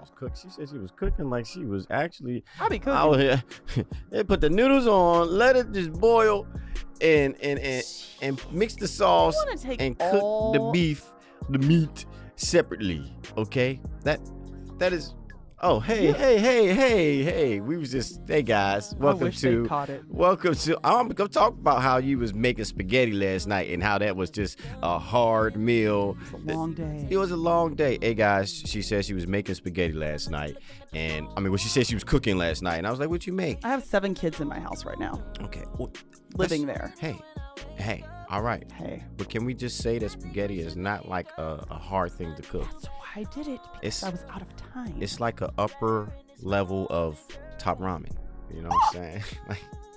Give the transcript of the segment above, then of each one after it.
was cooking. She said she was cooking like she was actually I'll be cooking. out here. They put the noodles on, let it just boil, and mix the sauce wanna take and cook the meat separately. Okay, that is. Oh, hey. We was just, hey guys, I wish they caught it. I'm gonna talk about how you was making spaghetti last night and how that was just a hard meal. It's a long day. It was a long day. Hey guys, she said she was making spaghetti last night. And she said she was cooking last night. And I was like, what'd you make? I have 7 kids in my house right now. Okay. Well, living there. Hey, all right. Hey. But can we just say that spaghetti is not like a hard thing to cook? That's why I did it, because I was out of time. It's like an upper level of top ramen. You know what I'm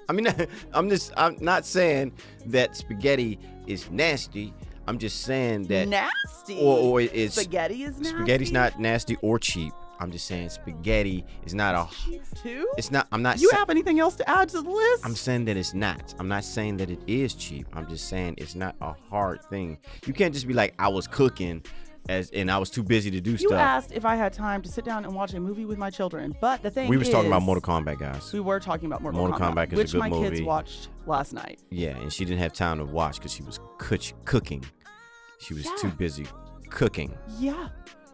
saying? I'm not saying that spaghetti is nasty. I'm just saying that nasty. Or it's spaghetti is nasty. Spaghetti's not nasty or cheap. I'm just saying spaghetti is not a cheap too. It's not. I'm not. You have anything else to add to the list? I'm saying that it's not. I'm not saying that it is cheap. I'm just saying it's not a hard thing. You can't just be like, I was cooking and I was too busy to do stuff. You asked if I had time to sit down and watch a movie with my children, but the thing we was talking about Mortal Kombat, guys. We were talking about Mortal Kombat is which a good my movie. Kids watched last night. Yeah, and she didn't have time to watch because she was cooking. She was too busy cooking. Yeah,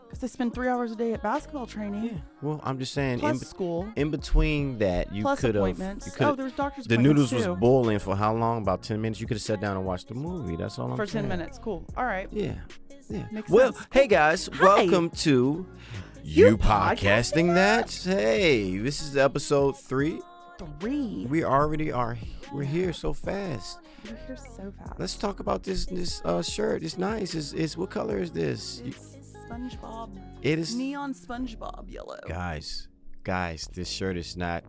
because I spend 3 hours a day at basketball training. Yeah. Well, I'm just saying, plus school. In between that, you could have. Appointments. Oh, there was doctor's The appointments noodles too. was boiling for how long? About 10 minutes. You could have sat down and watched the movie. That's all I'm saying. For 10 minutes. Cool. All right. Yeah. Makes well, sense. Hey guys, Hi. welcome to You Podcasting That. Hey, this is episode 3. 3. We already are. We're here so fast. We're here so fast. Let's talk about this shirt. It's nice. It's what color is this? It's SpongeBob. It is neon SpongeBob yellow. Guys, this shirt is not.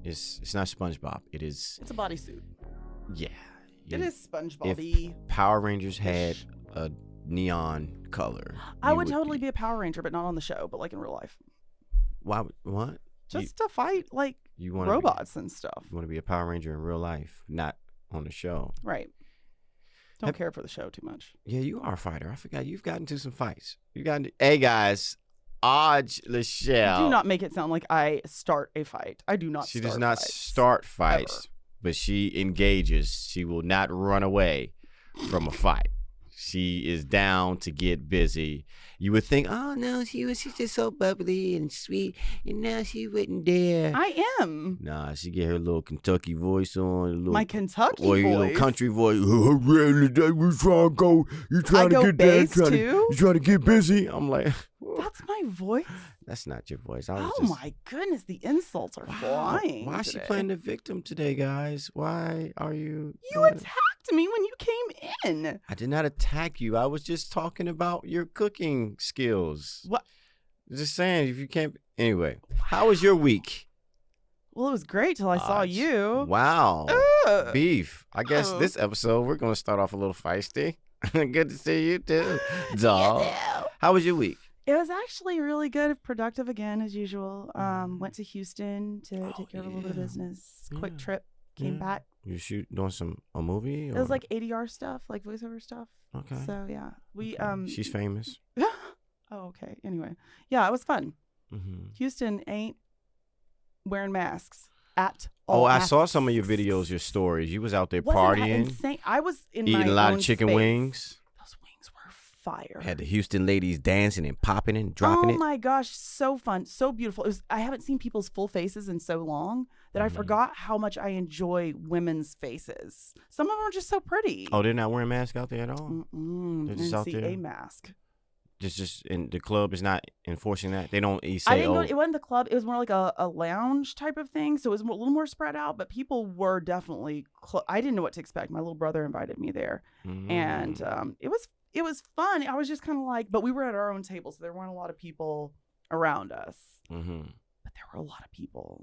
It's not SpongeBob. It's a bodysuit. Yeah. It is SpongeBob-y. If Power Rangers had a neon color, I would totally be a Power Ranger, but not on the show, but like in real life. Why? What? Just to fight like robots and stuff. You want to be a Power Ranger in real life, not on the show. Right. Don't care for the show too much. Yeah, you are a fighter. I forgot you've gotten into some fights. Hey guys, Aj Lachelle. Do not make it sound like I start a fight. I do not. She does not start fights, but she engages. She will not run away from a fight. She is down to get busy. You would think, oh no, she's just so bubbly and sweet, and now she wouldn't dare. I am. Nah, she get her little Kentucky voice on. My Kentucky voice. Or your little country voice. We trying to go. You trying to get bass too? You trying to get busy? I'm like, that's my voice. That's not your voice. My goodness, the insults are flying. Why is she playing the victim today, guys? Why are you? You attacked me when you came in. I did not attack you. I was just talking about your cooking skills. What? Just saying, if you can't. Anyway, how was your week? Well, it was great till I saw you. Wow. Beef. I guess this episode we're going to start off a little feisty. Good to see you too, doll. How was your week? It was actually really good, productive again as usual. Went to Houston to take care of a little bit of business. Quick trip, came back. You doing a movie? It was like ADR stuff, like voiceover stuff. Okay. So yeah, She's famous. Oh, okay. Anyway, yeah, it was fun. Mm-hmm. Houston ain't wearing masks at all. Oh, I saw some of your videos, your stories. You was out there partying. Insane? I was in eating my a lot own of chicken space. wings. Fire. Had the Houston ladies dancing and popping and dropping it. Oh my gosh, so fun, so beautiful. I haven't seen people's full faces in so long that I forgot how much I enjoy women's faces. Some of them are just so pretty. Oh, they're not wearing masks out there at all? They're just out there? a mask. Just in the club is not enforcing that. They don't say, I didn't go, it wasn't the club. It was more like a lounge type of thing. So it was a little more spread out, but people were definitely, I didn't know what to expect. My little brother invited me there and it was fun. I was just kind of like, but we were at our own table, so there weren't a lot of people around us. Mm-hmm. But there were a lot of people.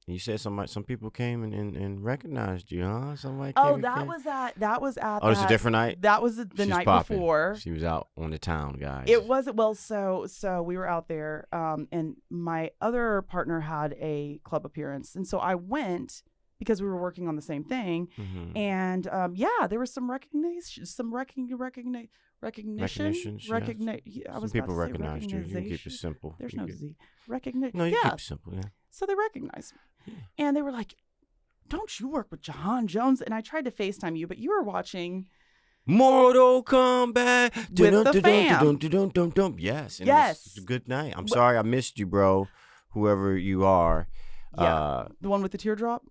You said some people came and recognized you, huh? Somebody came. Oh, that was at. Oh, it's a different night. That was the night popping. Before. She was out on the town, guys. It wasn't so we were out there, and my other partner had a club appearance, and so I went because we were working on the same thing. Mm-hmm. And yeah, there was some recognition, recognition. Recognitions, Yeah, I Some was people about to say recognize you. You can keep it recognition. simple. There's You no can- Z. Recognition. No, you Yeah. keep it simple. Yeah. So they recognized me. Yeah. And they were like, don't you work with Jahan Jones? And I tried to FaceTime you, but you were watching. Mortal Kombat With the fam. Dun. Yes. And Yes. It's a good night. I'm sorry I missed you, bro. Whoever you are. Yeah. The one with the teardrop?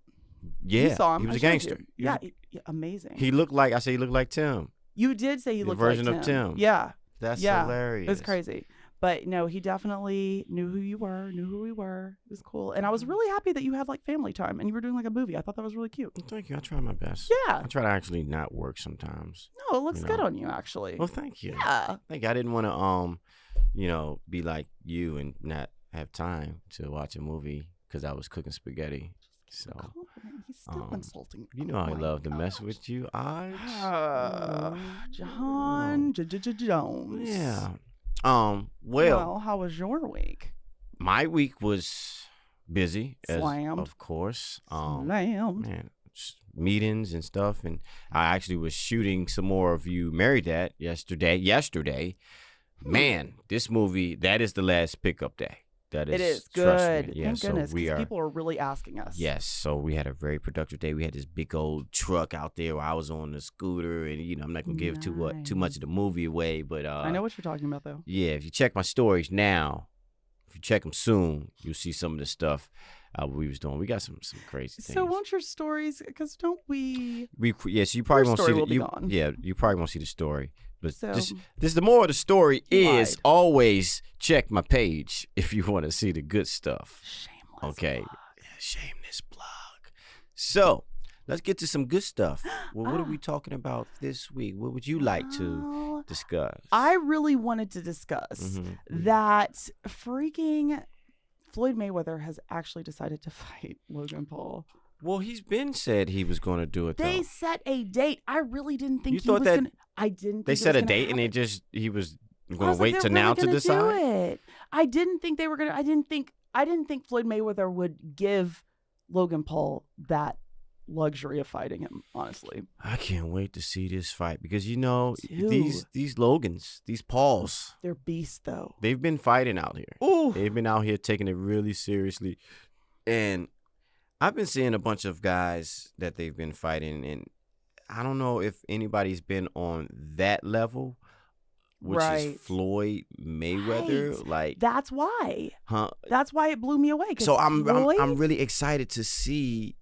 Yeah. You saw him. He was I a showed gangster. you. Yeah, amazing. He looked like he looked like Tim. You did say he The looked version like of Tim. Yeah. That's Yeah. hilarious. It was crazy. But no, he definitely knew who you were, knew who we were. It was cool. And I was really happy that you had like family time and you were doing like a movie. I thought that was really cute. Well, thank you. I try my best. Yeah. I try to actually not work sometimes. No, it looks You good know. on you actually. Well, thank you. Yeah. Like I didn't want to be like you and not have time to watch a movie because I was cooking spaghetti. So Compliment. He's still insulting me. you know Oh I my love to mess gosh. with you. Jahan Jones. Yeah. Well, Well, how was your week? my week was busy, Slammed. of course. Slammed. Man, meetings and stuff, and I actually was shooting some more of You Married That yesterday. Man, this movie, that is the last pickup day. That is, It is trust me. good. Yeah, Thank goodness, so we because are. people are really asking us. Yes, so we had a very productive day. We had this big old truck out there where I was on the scooter, and I'm not gonna give too much of the movie away, but I know what you're talking about, though. yeah, if you check my stories now, if you check them soon, you'll see some of the stuff we was doing. We got some crazy things. So, won't your stories? Because don't we? So you probably won't see story will be the gone. you probably won't see the story. But So- this the moral of the story You is lied. always check my page if you want to see the good stuff. Shameless. Okay. plug. Shameless plug. So let's get to some good stuff. Well, what are Ah. we talking about this week? What would you like to Well, discuss? I really wanted to discuss Mhm. that freaking Floyd Mayweather has actually decided to fight Logan Paul. Well, he's been said he was going to do it. They though. set a date. I really didn't think You he thought was that gonna. I didn't. They think it set was a gonna date and happen. he was I going was to like, wait they're to really now to gonna decide. do it. I didn't think they were gonna. I didn't think Floyd Mayweather would give Logan Paul that luxury of fighting him. Honestly, I can't wait to see this fight because Dude. these Logans, these Pauls, they're beasts though. they've been fighting out here. Ooh, They've been out here taking it really seriously, and I've been seeing a bunch of guys that they've been fighting, and I don't know if anybody's been on that level, which Right. is Floyd Mayweather. Right. Like, that's why. huh? That's why it blew me away. 'cause So I'm Floyd- really excited to see,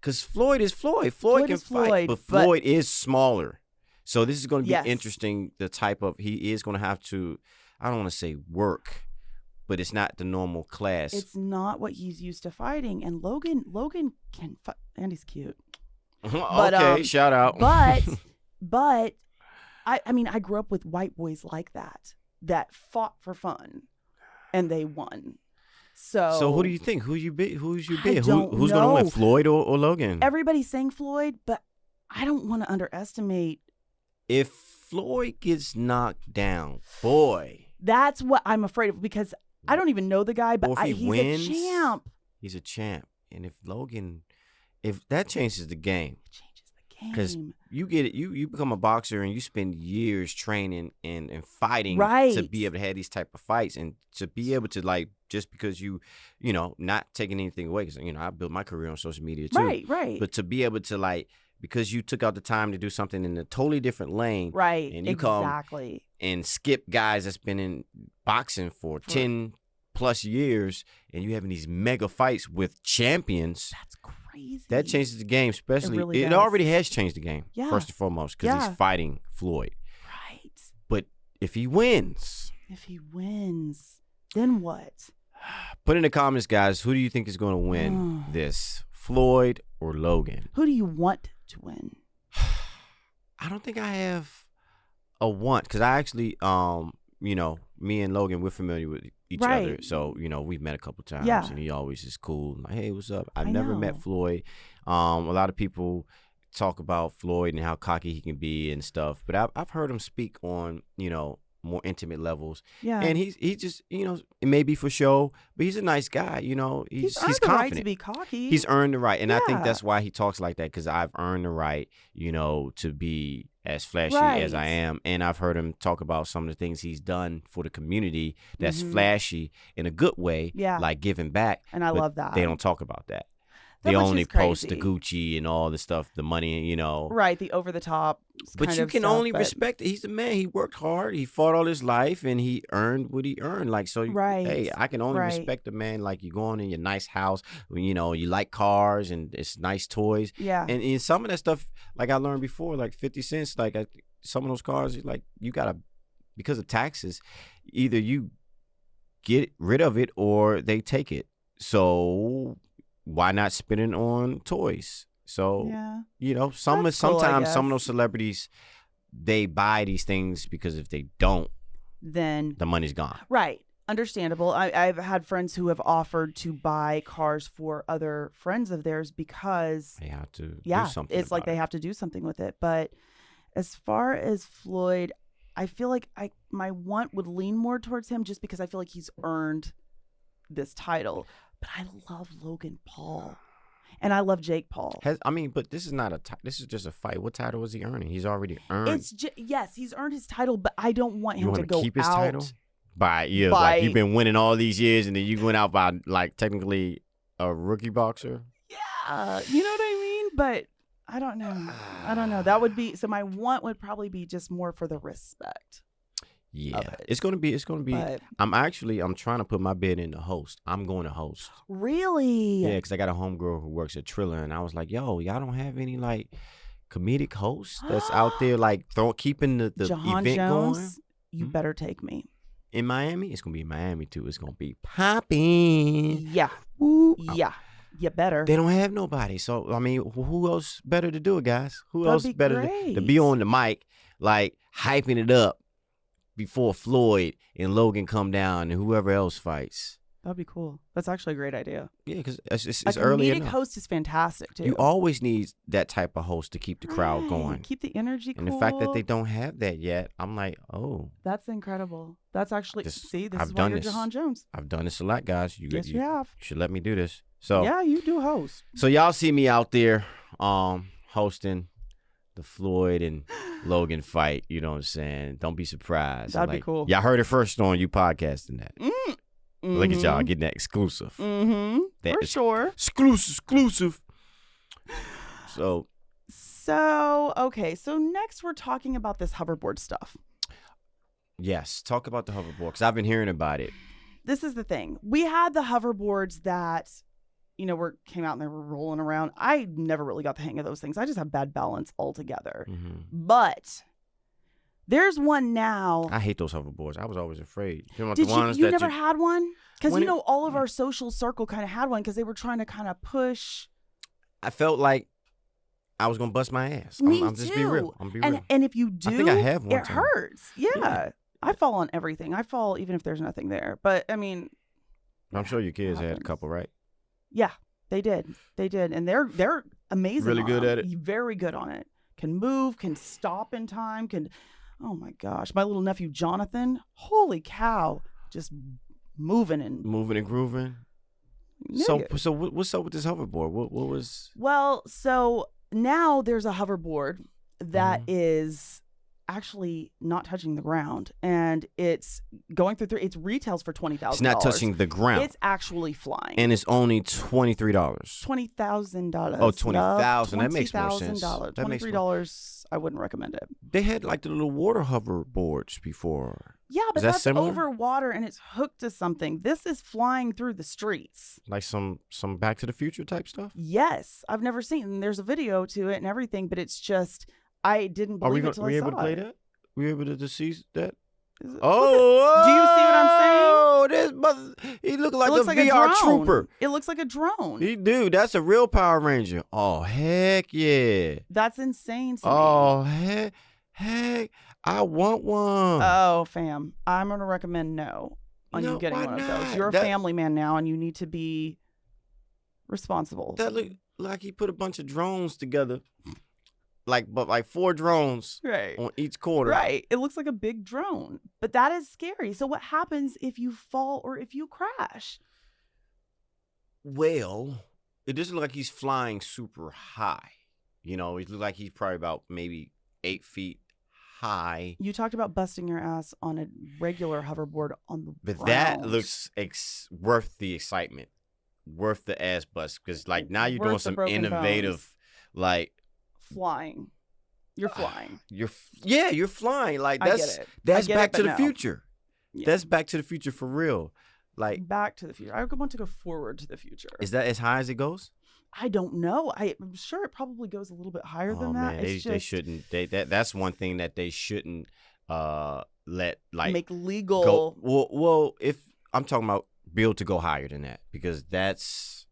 because Floyd is Floyd. Floyd Floyd can is fight, Floyd, but but- Floyd is smaller. So this is going to be Yes. interesting. The type of he is going to have to, I don't want to say work, but it's not the normal class. It's not what he's used to fighting, and Logan can fight, and he's cute. But, okay, shout out. But I mean, I grew up with white boys like that fought for fun, and they won. So who do you think? Who's you be? Who's you I be? don't Who's going to win, know. Floyd or Logan? Everybody's saying Floyd, but I don't want to underestimate. If Floyd gets knocked down, boy, That's what I'm afraid of because I don't even know the guy, but Or if he he's wins, a champ. he's a champ. And if that changes the game. It changes the Because game. you get it, you become a boxer and you spend years training and fighting to Right. be able to have these type of fights and to be able to like just because you not taking anything away because I built my career on social media too, Right. but to be able to like because you took out the time to do something in a totally different lane Right. and you come exactly. and skip guys that's been in boxing for 10 plus years and you having these mega fights with champions. That's crazy. That changes the game, especially. really It does. already has changed the game, Yeah. first and foremost, because Yeah. he's fighting Floyd. Right. But if he wins, If he wins, then what? put in the comments, guys, who do you think is going to win this, Floyd or Logan? Who do you want to win? I don't think I have a want, because I actually, me and Logan, we're familiar with each other. Right. So, we've met a couple times, Yeah. and he always is cool. Like, hey, what's up? I've I never know. met Floyd. A lot of people talk about Floyd and how cocky he can be and stuff, but I've heard him speak on, more intimate levels. Yeah. And he just, you know, it may be for show, but he's a nice guy. You know, he's earned he's the confident. right to be cocky. He's earned the right, and I think Yeah. that's why he talks like that, because I've earned the right, you know, to be as flashy as I Right. am, and I've heard him talk about some of the things he's done for the community that's Mhm. flashy in a good way, Yeah. like giving back. And I but love that. They don't talk about that. That They much only is post the crazy. Gucci and all the stuff, the money, you know. Right, the over the top. But kind you of can stuff, only but- respect it. He's the man. He worked hard. He fought all his life, and he earned what he earned. Like, so, Right. hey, I can only Right. respect a man like you going in your nice house, when, you know, you like cars and it's nice toys. Yeah. And some of that stuff, like I learned before, like 50 cents, like some of those cars, like you gotta, because of taxes, either you get rid of it or they take it. So why not spend it on toys? So Yeah. you know, That's cool, I sometimes some of those guess. celebrities, they buy these things because if they don't, Then the money's gone. right. Understandable. I've had friends who have offered to buy cars for other friends of theirs because They have to yeah, do something. it's like about they it. have to do something with it. But as far as Floyd, I feel like my want would lean more towards him just because I feel like he's earned this title. But I love Logan Paul, and I love Jake Paul. But this is not this is just a fight. What title is he earning? He's already earned. Yes, he's earned his title, but I don't want You him to want go to keep his out. title? Like by- you've been winning all these years, and then you went out by like technically a rookie boxer. Yeah, you know what I mean? But I don't know. That would be so. My want would probably be just more for the respect. Yeah, it. it's gonna be. But I'm trying to put my bid in to host. I'm going to host. really, Yeah, because I got a homegirl who works at Triller, and I was like, yo, y'all don't have any like comedic hosts that's out there like keeping the Jahan event Jones, going you Hmm? better take me. in Miami? It's gonna be in Miami too. It's gonna be popping. Yeah, Woo. yeah, you better. They don't have nobody, so I mean, who else better to do it, guys? Who That'd else be better to be great. on the mic, like hyping it up before Floyd and Logan come down and whoever else fights? That'd be cool. That's actually a great idea. Yeah, because it's A early comedic enough. host is fantastic too. You always need that type of host to keep the crowd Right. going. Keep the energy cool. And the fact that they don't have that yet, I'm like, oh, That's incredible. That's actually This- see, this I've is why done you're this. Jahan Jones. I've done this a lot, guys. Yes, you have. should let me do this. So Yeah, you do host. so y'all see me out there hosting the Floyd and Logan fight. You know what I'm saying? Don't be surprised. That'd be cool. Y'all heard it first on you podcasting that. Look at y'all getting that exclusive. Mm-hmm. That For is- sure. Exclusive. So So, okay. So next we're talking about this hoverboard stuff. yes, talk about the hoverboard because I've been hearing about it. This is the thing. We had the hoverboards that, came out and they were rolling around. I never really got the hang of those things. I just have bad balance altogether. Mhm. But there's one now. I hate those hoverboards. I was always afraid. You know, Did the ones you that never had one? Because When all of our social circle kind of had one because they were trying to kind of push. I felt like I was gonna bust my ass. Me I'm just be real. too. I'm be And real. and if you do, I think I have one it time. hurts. Yeah. Yeah. I fall on everything. I fall even if there's nothing there. But I mean, I'm sure your kids had a happens. couple, right? yeah, they did. They did, and they're amazing. Really on good them. at it? Very good on it. Can move. Can stop in time. Can. Oh my gosh, my little nephew Jonathan. Holy cow, just moving and. Moving and grooving. Nigga. So what's up with this hoverboard? What was? Well, so now there's a hoverboard that Mhm. is actually not touching the ground, and it's going through. It retails for $20,000. It's not touching the ground, It's actually flying. and it's only $23. $20,000. Oh, $20,000. That makes more sense. $20,000. That makes more- $23. I wouldn't recommend it. They had like the little water hoverboards before, Yeah, but that that's similar? over water and it's hooked to something. This is flying through the streets. like some Back to the Future type stuff. Yes, I've never seen. And there's a video to it and everything, but it's just I didn't Are we believe it till I able saw to play it. that? We able to see that? Is it- Oh, Do you see what I'm saying? Oh, this mother, he look like it looks a like VR a drone. trooper. It looks like a drone. He do. That's a real Power Ranger. Oh heck yeah. That's insane to me. Oh heck, I want one. Oh, fam, I'm gonna recommend no on No, you getting why one of not? those. You're a That- family man now, and you need to be responsible. That look like he put a bunch of drones together like 4 drones Right. on each corner. Right. It looks like a big drone. But that is scary. So what happens if you fall or if you crash? Well, it doesn't look like he's flying super high. You know, it looks like he's probably about maybe 8 feet high. You talked about busting your ass on a regular hoverboard on the But ground. that looks worth the excitement, worth the ass bust. Because like now you're Worth doing the some broken innovative, bones. like Flying. You're flying. you're flying. Like I that's get it. that's I get Back it, to but the no. Future. Yeah. That's Back to the Future for real. Like, Back to the Future. I want to go forward to the future. is that as high as it goes? I don't know. I'm sure it probably goes a little bit higher than that. Man, It's they shouldn't. That's one thing that they shouldn't let like make legal. go. Well, if I'm talking about build to go higher than that, because that's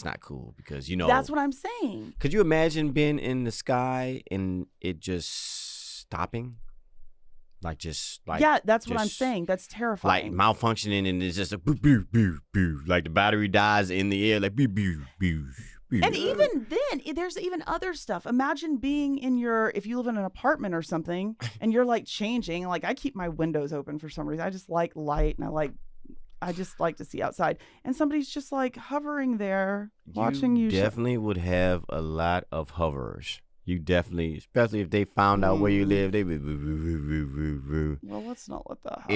not cool. Because That's what I'm saying. Could you imagine being in the sky and it just stopping? Yeah, that's what I'm just, saying. That's like terrifying. malfunctioning, and it's just a boo boo boo boo, like the battery dies in the air, like boo boo boo. boo. And even then, there's even other stuff. Imagine being if you live in an apartment or something, and you're like changing. Like I keep my windows open for some reason. I just like light, and I just like to see outside. And somebody's just like hovering there, watching you. Definitely would have a lot of hoverers. You definitely, especially if they found out where you live, they would. Well, let's not let that happen.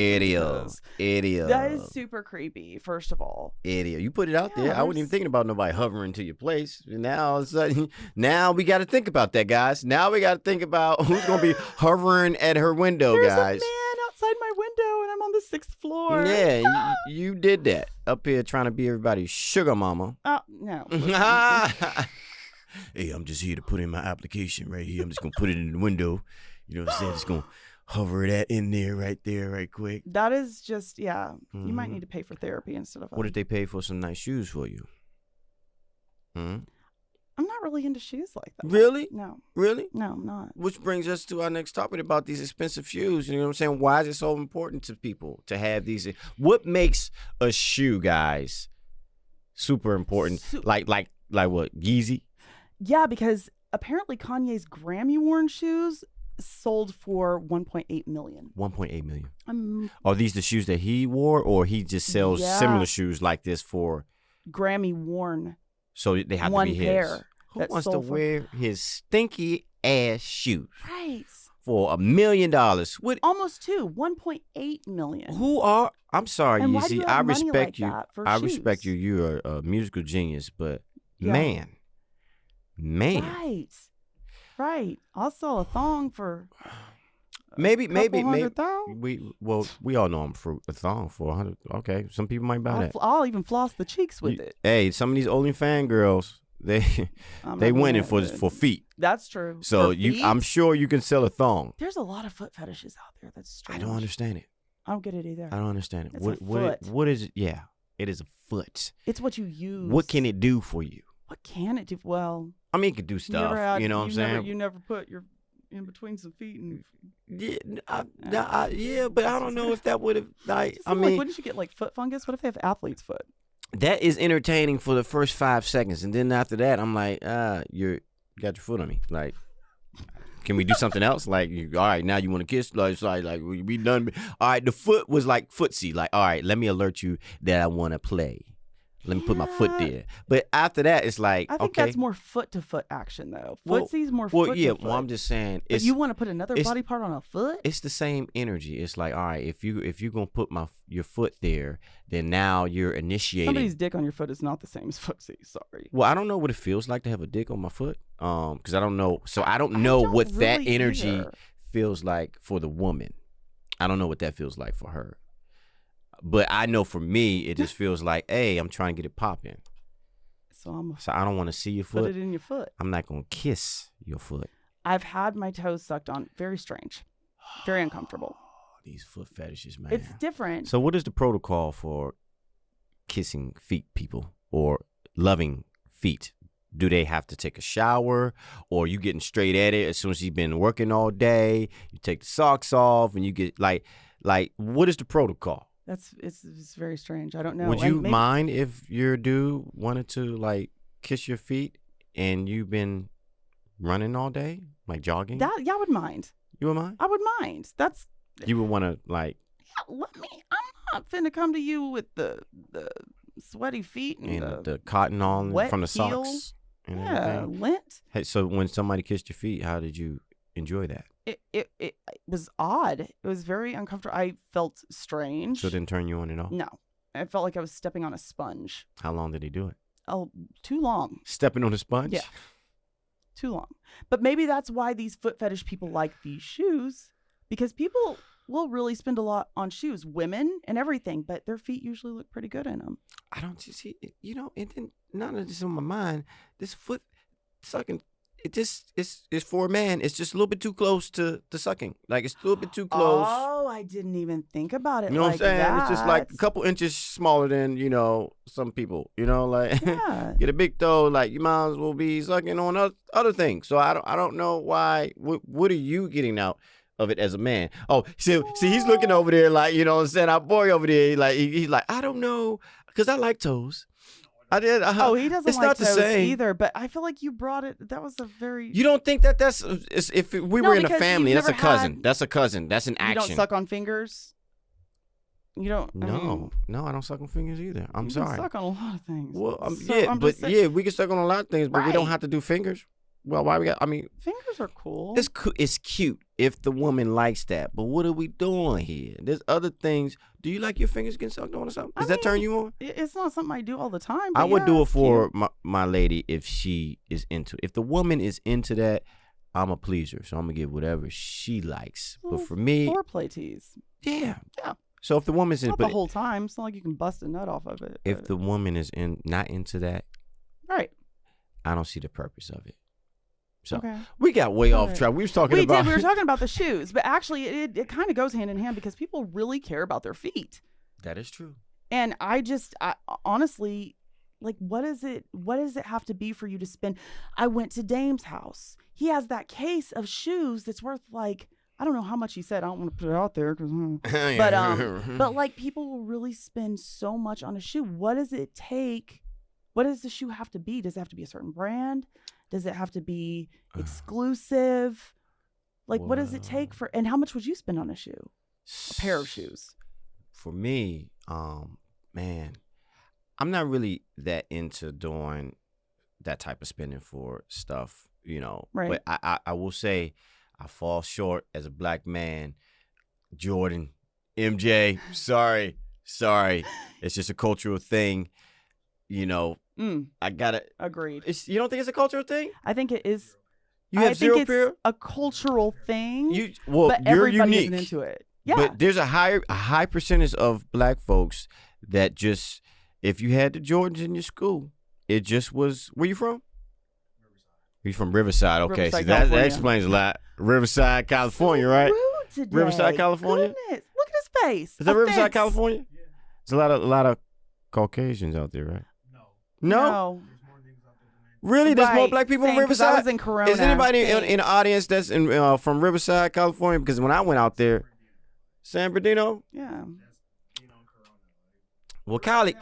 Idiot. That is super creepy. First of all, Idiot. You put it out Yeah, there. I wasn't even thinking about nobody hovering to your place. And now all of a sudden, now we got to think about that, guys. Now we got to think about who's gonna be hovering at her window, there's guys. a man outside my window, and I'm on the 6th floor. Yeah, you did that up here trying to be everybody's sugar mama. No. Hey, I'm just here to put in my application right here. I'm just gonna put it in the window. You know what I'm saying? Just gonna hover that in there, right quick. That is just, yeah. Mm-hmm. You might need to pay for therapy instead of. What if they pay for some nice shoes for you? I'm not really into shoes like that. Really? No. Really? No, I'm not. Which brings us to our next topic about these expensive shoes. You know what I'm saying? Why is it so important to people to have these? What makes a shoe, guys, super important? Like what? Yeezy? Yeah, because apparently Kanye's Grammy-worn shoes sold for $1.8 million. 1.8 million. Are these the shoes that he wore, or he just sells Yeah. similar shoes like this for? Grammy-worn. So they have One to be his. pair. Who that wants to sold for- wear his stinky ass shoes Right. for $1 million? What? Almost 1.8 million. Who are? I'm sorry, And why do Yeezy. you I have money respect like you. that for I respect you. shoes? You're a musical genius, but Yeah. man. Right. I'll sell a thong for Maybe $200,000. we all know him for a thong for 100. Okay, some people might buy that. I'll even floss the cheeks with it. Hey, some of these OnlyFans girls, they I'm they not winning gonna- for feet. That's true. So For feet, I'm sure you can sell a thong. there's a lot of foot fetishes out there. That's I strange. don't understand it. I don't get it either. I don't understand it. It's a foot. What is it? Yeah, it is a foot. It's what you use. What can it do for you? What can it do? Well, I mean, it could do stuff. You know what I'm saying? You never put your in between some feet and. Yeah, but I don't know if that would have like. I mean, wouldn't you get like foot fungus? What if they have athlete's foot? that is entertaining for the first 5 seconds, and then after that, I'm like, you got your foot on me. Like, can we do something else? Like, all right, now you want to kiss? Like, it's like we done. All right, the foot was like footsie. Like, all right, let me alert you that I want to play. Let me put my foot there. But after that, it's like, I think okay. that's more foot to foot action though. Well- Footsie's more Well, foot yeah. to foot. Well, I'm just saying, But you want to put another it's- body part on a foot? it's the same energy. It's like, all right, if you're gonna put your foot there, then now you're initiating. Somebody's dick on your foot is not the same as footsie. Sorry. Well, I don't know what it feels like to have a dick on my foot. Because I don't know. So I don't know don't what that really energy either. feels like for the woman. I don't know what that feels like for her. But I know for me, it just feels like, hey, I'm trying to get it popping. So I'm So I don't want to see your put foot. it in your foot. I'm not gonna kiss your foot. I've had my toes sucked on. Very strange. Very uncomfortable. These foot fetishes, man. It's different. So what is the protocol for kissing feet, people, or loving feet? Do they have to take a shower, or you getting straight at it as soon as you've been working all day? You take the socks off, and you get like what is the protocol? It's very strange. I don't know. Would And you maybe- mind if your dude wanted to like kiss your feet, and you've been running all day, like jogging? I would mind. You would mind? I would mind. That's You would want to like let me. I'm not finna come to you with the sweaty feet and the cotton on wet from the heel. socks and Yeah, everything. lint. Hey, so when somebody kissed your feet, how did you enjoy that? It was odd. It was very uncomfortable. I felt strange. So it didn't turn you on at all? No, I felt like I was stepping on a sponge. How long did he do it? Oh, too long. Stepping on a sponge? Yeah. Too long. But maybe that's why these foot fetish people like these shoes, because people will really spend a lot on shoes, women and everything, but their feet usually look pretty good in them. I don't see, and then none of this on my mind. This foot sucking, it just it's for a man. It's just a little bit too close to the sucking. Like it's a little bit too close. Oh, I didn't even think about it. You know like what I'm saying? that. It's just like a couple inches smaller than, some people, like Yeah. get a big toe, like you might as well be sucking on other things. So I don't know why. What are you getting out of it as a man? Oh, see, he's looking over there like, you know what I'm saying? Our boy over there, like he's like, I don't know, because I like toes. I did. Oh, he doesn't it's like not the toes same. either. But I feel like you brought it. That was a very. You don't think that's if we No, were in a because family? you've That's a never cousin. had- That's a cousin. That's an You action. don't suck on fingers. You don't. I No, mean, no, I don't suck on fingers either. I'm you can sorry. suck on a lot of things. Well, So yeah, I'm but just saying, we can suck on a lot of things, but we don't Right. have to do fingers. Well, why we got? I mean, fingers are cool. it's cute if the woman likes that, but what are we doing here? There's other things. Do you like your fingers getting sucked on or something? Does that turn you on? It's not something I do all the time. I but would yeah, do it it's for cute. my lady if she is into it. If the woman is into that, I'm a pleaser, so I'm gonna get whatever she likes. But Well, for me, foreplay tease. yeah. Yeah. So if the woman's in, Not but the whole time. It's not like you can bust a nut off of it. if but- the woman is not into that, right. I don't see the purpose of it. So Okay. we got way off Alright. track. We was talking We about did. We were talking about the shoes, but actually, it kind of goes hand in hand because people really care about their feet. That is true. And I honestly, like, what does it have to be for you to spend? I went to Dame's house. He has that case of shoes that's worth like, I don't know how much he said. I don't want to put it out there because, but like people will really spend so much on a shoe. What does it take? What does the shoe have to be? Does it have to be a certain brand? Does it have to be exclusive? Like, what does it take for, and how much would you spend on a shoe? A pair of shoes. For me, man, I'm not really that into doing that type of spending for stuff, Right. But I will say I fall short as a black man. Jordan, MJ, sorry. It's just a cultural thing. I gotta. Agreed. You don't think it's a cultural thing? I think it is. You have I zero think fear? it's a cultural thing. You're but everybody unique. isn't into it. Yeah. But there's a high percentage of black folks that just, if you had the Jordans in your school, it just was. Where you from? You from Riverside? Okay, Riverside, see that California. explains a lot. Riverside, California, right? Rude today. Riverside, California? Goodness. Look at his face. Is that Riverside, Offense. California? There's a lot of Caucasians out there, right? No. No. Really? There's more Right. black people Same, in 'cause I Riverside? was in Corona. Is anybody in Thanks. the audience that's from Riverside, California? Because when I went out there, San Bernardino. Yeah. Well, Cali.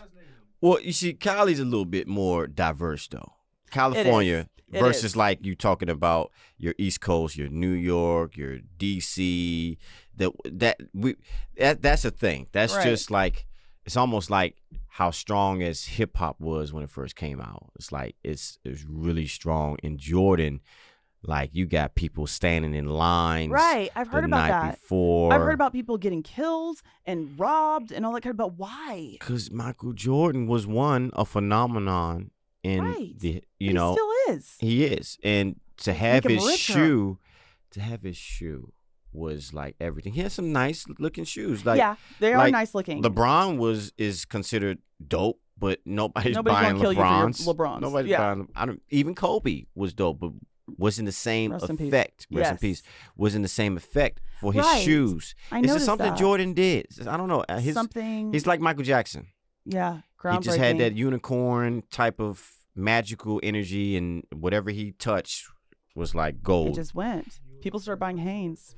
Well, you see, Cali's a little bit more diverse, though. California It versus is. like you talking about your East Coast, your New York, your DC. That's a thing. That's Right. just like, it's almost like how strong as hip hop was when it first came out. It's like it's really strong. In Jordan, like you got people standing in lines. Right. I've heard the about night that. before. I've heard about people getting killed and robbed and all that kind of. But why? Because Michael Jordan was a phenomenon in Right. the, But he still is. he is. And to have him his richer. shoe was like everything. He had some nice looking shoes. Like yeah, they are like nice looking. LeBron is considered dope, but nobody's buying gonna kill you for your LeBrons. LeBrons. Nobody's Yeah. buying. Even Kobe was dope, but wasn't the same Rest in peace. effect. Rest in Yes. peace. Wasn't the same effect for his Right. shoes. I It's just noticed something that. Jordan did. I don't know. Something. He's like Michael Jackson. Yeah, He just had groundbreaking. that unicorn type of magical energy, and whatever he touched was like It gold. just went. People started buying Hanes.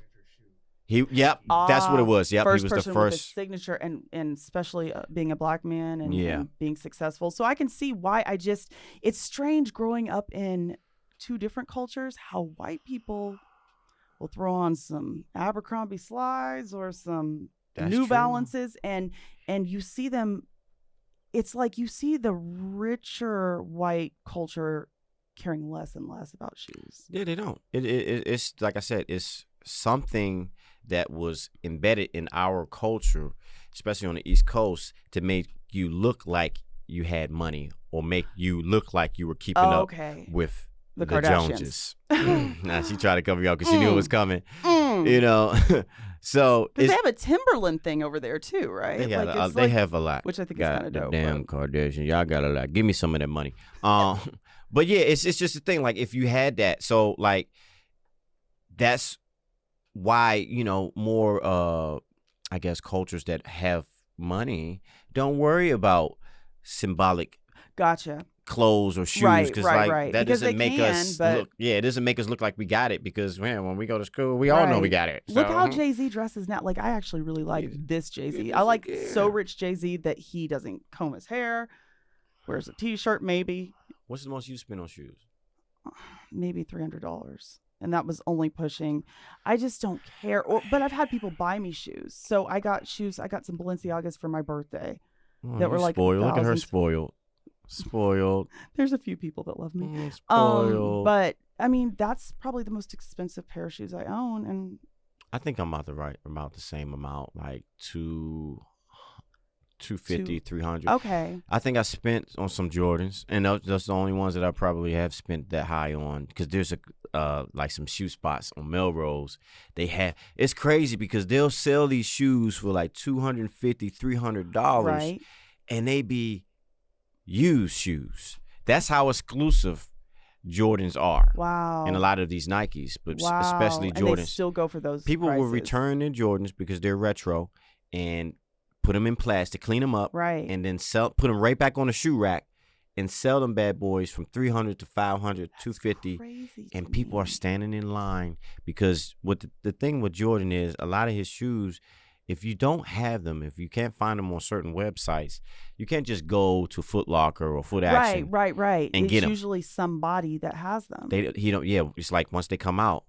That's what it was. Yep, First he was person the with a first. signature, and especially being a black man and, Yeah. and being successful. So I can see why. It's strange growing up in two different cultures, how white people will throw on some Abercrombie slides or some That's New true. Balances, and you see them. It's like you see the richer white culture caring less and less about shoes. Yeah, they don't. It's like I said, it's something that was embedded in our culture, especially on the East Coast, to make you look like you had money or make you look like you were keeping up with the Joneses. Now she tried to cover you up because she knew it was coming. You know, so because they have a Timberland thing over there too, right? They have a lot, which I think is kind of the dope. damn Kardashian, y'all got a lot. Give me some of that money. But yeah, it's just a thing. Like if you had that, so like that's why more I guess cultures that have money don't worry about symbolic clothes or shoes because that because doesn't make us look. Yeah, it doesn't make us look like we got it because man, when we go to school, we all know we got it. So. Look how Jay-Z dresses now. Like I actually really like this Jay-Z. I like So Rich Jay-Z that he doesn't comb his hair, wears a t-shirt maybe. What's the most you spend on shoes? Maybe $300. And that was only pushing. I just don't care. But I've had people buy me shoes. So I got shoes. I got some Balenciagas for my birthday that were like spoiled. Look at her spoiled. There's a few people that love me. Spoiled. But I mean, that's probably the most expensive pair of shoes I own. And I think I'm about the same amount, like $250, $300. Okay. I think I spent on some Jordans, and those the only ones that I probably have spent that high on. Because there's like some shoe spots on Melrose. It's crazy because they'll sell these shoes for like $250, $300, right? And they be used shoes. That's how exclusive Jordans are. Wow. And a lot of these Nikes, but especially Jordans. And they still go for those People prices. will return their Jordans because they're retro and put them in plastic, clean them up, right, and then put them right back on the shoe rack and sell them bad boys from $300 to $500, $250, and people are standing in line because what the thing with Jordan is a lot of his shoes, if you don't have them, if you can't find them on certain websites, you can't just go to Foot Locker or Foot Action, right, and get them. It's usually somebody that has them. It's like once they come out,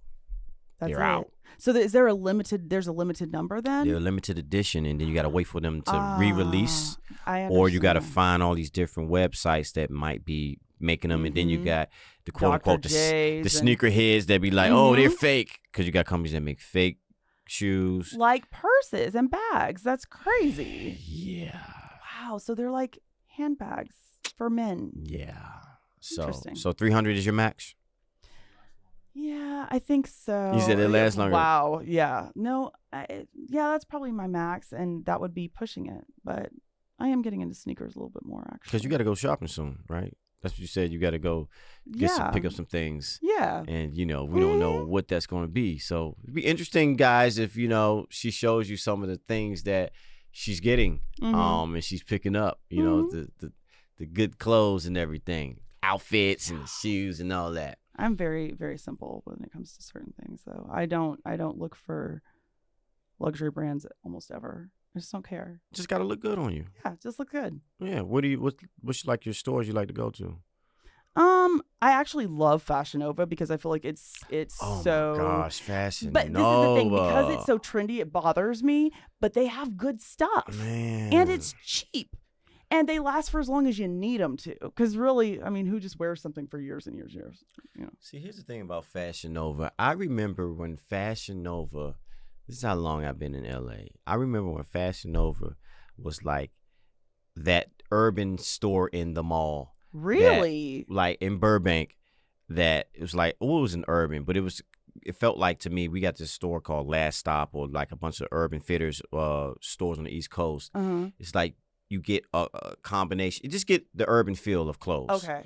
they're out. So there's a limited number then? They're a limited edition, and then you got to wait for them to re-release. Or you got to find all these different websites that might be making them, and then you got the quote-unquote the sneakerheads that be like, oh, they're fake, because you got companies that make fake shoes. Like purses and bags. That's crazy. Yeah. Wow, so they're like handbags for men. Yeah. Interesting. So 300 is your max? Yeah, I think so. You said it lasts longer. Wow. Yeah. No. That's probably my max, and that would be pushing it. But I am getting into sneakers a little bit more, actually. Because you got to go shopping soon, right? That's what you said. You got to go pick up some things. Yeah. And we don't know what that's going to be. So it'd be interesting, guys, if she shows you some of the things that she's getting, and she's picking up. The good clothes and everything, outfits and the shoes and all that. I'm very, very simple when it comes to certain ththings, though. I don't look for luxury brands almost ever. I just don't care. Just gotta look good on you. Yeah, just look good. Yeah. What's like your stores you like to go to? I actually love Fashion Nova because I feel like it's oh so. Oh my gosh, Fashion Nova. But this is the thing, because it's so trendy, it bothers me. But they have good stuff, man, and it's cheap. And they last for as long as you need them to. Because really, I mean, who just wears something for years and years and years? See, here's the thing about Fashion Nova. I remember when Fashion Nova, this is how long I've been in LA. I remember when Fashion Nova was like that urban store in the mall. Really? Like in Burbank, that it was like, it wasn't urban, but it felt like to me, we got this store called Last Stop, or like a bunch of Urban Fitters stores on the East Coast. It's like, you get a combination. You just get the urban feel of clothes. Okay.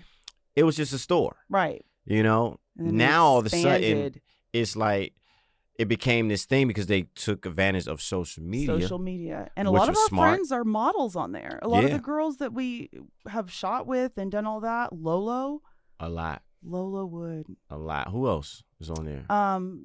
It was just a store. Right. Now all of a sudden, it's like it became this thing because they took advantage of social media. And a lot of our friends are models on there. A lot of the girls that we have shot with and done all that. Lolo. A lot. Lola Wood. A lot. Who else is on there?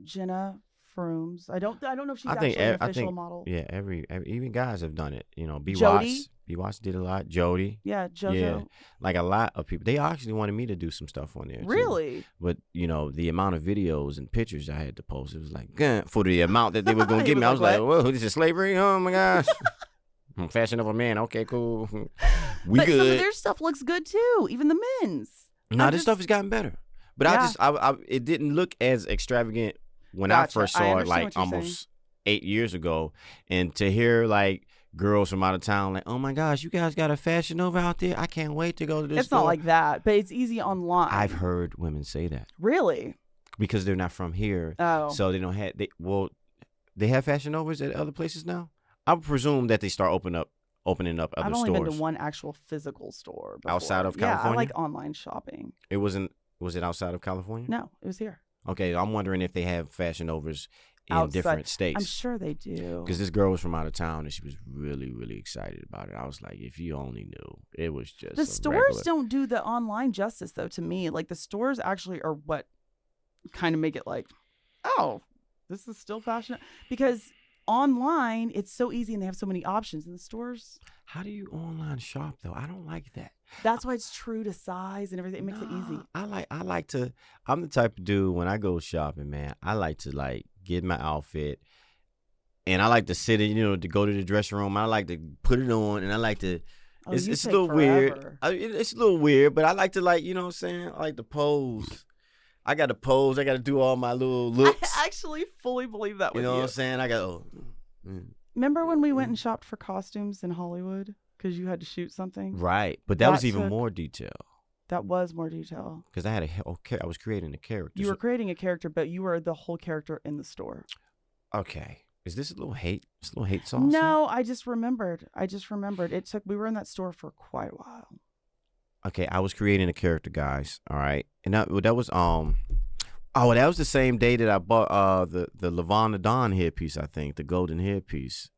Jenna Frooms. I don't know if she's actually an official model. Yeah, every even guys have done it. B. Jody. Watts. did a lot. Jody. Yeah, JoJo. Yeah, like a lot of people. They actually wanted me to do some stuff on there. Too. Really? But the amount of videos and pictures I had to post, it was like for the amount that they were gonna He give me. I was was like, like, whoa, this is slavery? Oh my gosh. I'm Fashion Nova man. Okay, cool. We But good. some of their stuff looks good too. Even the men's. Nah, I this just- stuff has gotten better. But Yeah. I it didn't look as extravagant when Gotcha. I first I saw it, understand like what you're almost 8 years ago. And to hear like girls from out of town, like, oh my gosh, you guys got a Fashion Nova out there. I can't wait to go to this It's store. not like that, but it's easy online. I've heard women say that Really? because they're not from here. Oh. So they don't have, they have Fashion Novas at other places now? I would presume that they start opening up other I've only stores. been to one actual physical store before. Outside of Yeah, I California? like online shopping. Was it outside of California? No, it was here. Okay, I'm wondering if they have Fashion Novas in Outside. different states. I'm sure they do. Because this girl was from out of town and she was really, really excited about it. I was like, if you only knew, it was just The a stores regular- don't do the online justice though to me. Like the stores actually are what kind of make it like, oh, this is still fashion because online it's so easy and they have so many options in the stores. How do you online shop though? I don't like that. That's why it's true to size and everything. It makes it easy. I like to. I'm the type of dude when I go shopping, man. I like to like get my outfit, and I like to sit in, to go to the dressing room. I like to put it on, and I like to. Oh, it's you a take little weird. forever. It's a little weird, but I like to like, you know what I'm saying? I like to pose. I got to pose. I got to do all my little looks. I actually fully believe that You with know you. what I'm saying? I got. Remember when we went and shopped for costumes in Hollywood because you had to shoot something? Right, but that was That even took- more detail That was more detail. because I had I was creating a character. You were So- creating a character, but you were the whole character in the store. okay. Is this a little hate? It's a little hate sauce? here? No, I just remembered. We were in that store for quite a while. Okay, I was creating a character, guys. All right, and that was that was the same day that I bought the Lavonda Dawn headpiece. I think the golden headpiece.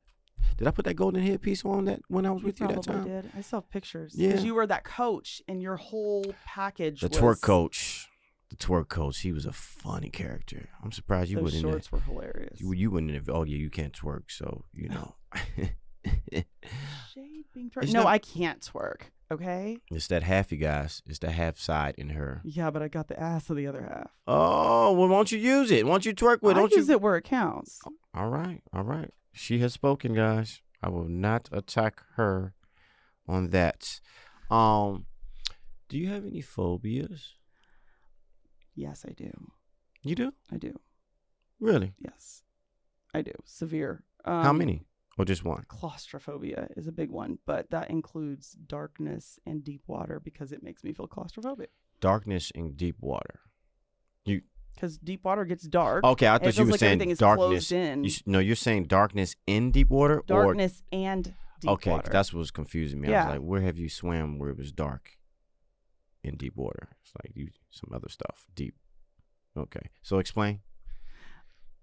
Did I put that golden headpiece on that when I was with you that Probably time? did. I still have pictures. Yeah. Because you were that coach and your whole package The was... twerk coach. The twerk coach. He was a funny character. I'm surprised you Those wouldn't. shorts were hilarious. You wouldn't have. Oh yeah, you can't twerk, so Shade being twerk. It's No, not- I can't twerk. Okay? It's that halfy, guys. It's the half side in her. Yeah, but I got the ass of the other half. Oh, well, why don't you use it? Why don't you twerk with? I Don't use you? it where it counts. All right. She has spoken, guys. I will not attack her on that. Do you have any phobias? Yes, I do. You do? I do. Really? Yes, I do. Severe. How many? Or just one? Claustrophobia is a big one, but that includes darkness and deep water because it makes me feel claustrophobic. Darkness and deep water. Because deep water gets dark. Okay, I and it thought you feels were like saying everything is darkness. closed in. You're saying darkness in deep water, Darkness and deep or okay? 'Cause water. that's what was confusing me. I Yeah. was like, where have you swam where it was dark in deep water? It's like some other stuff deep. Okay, so explain.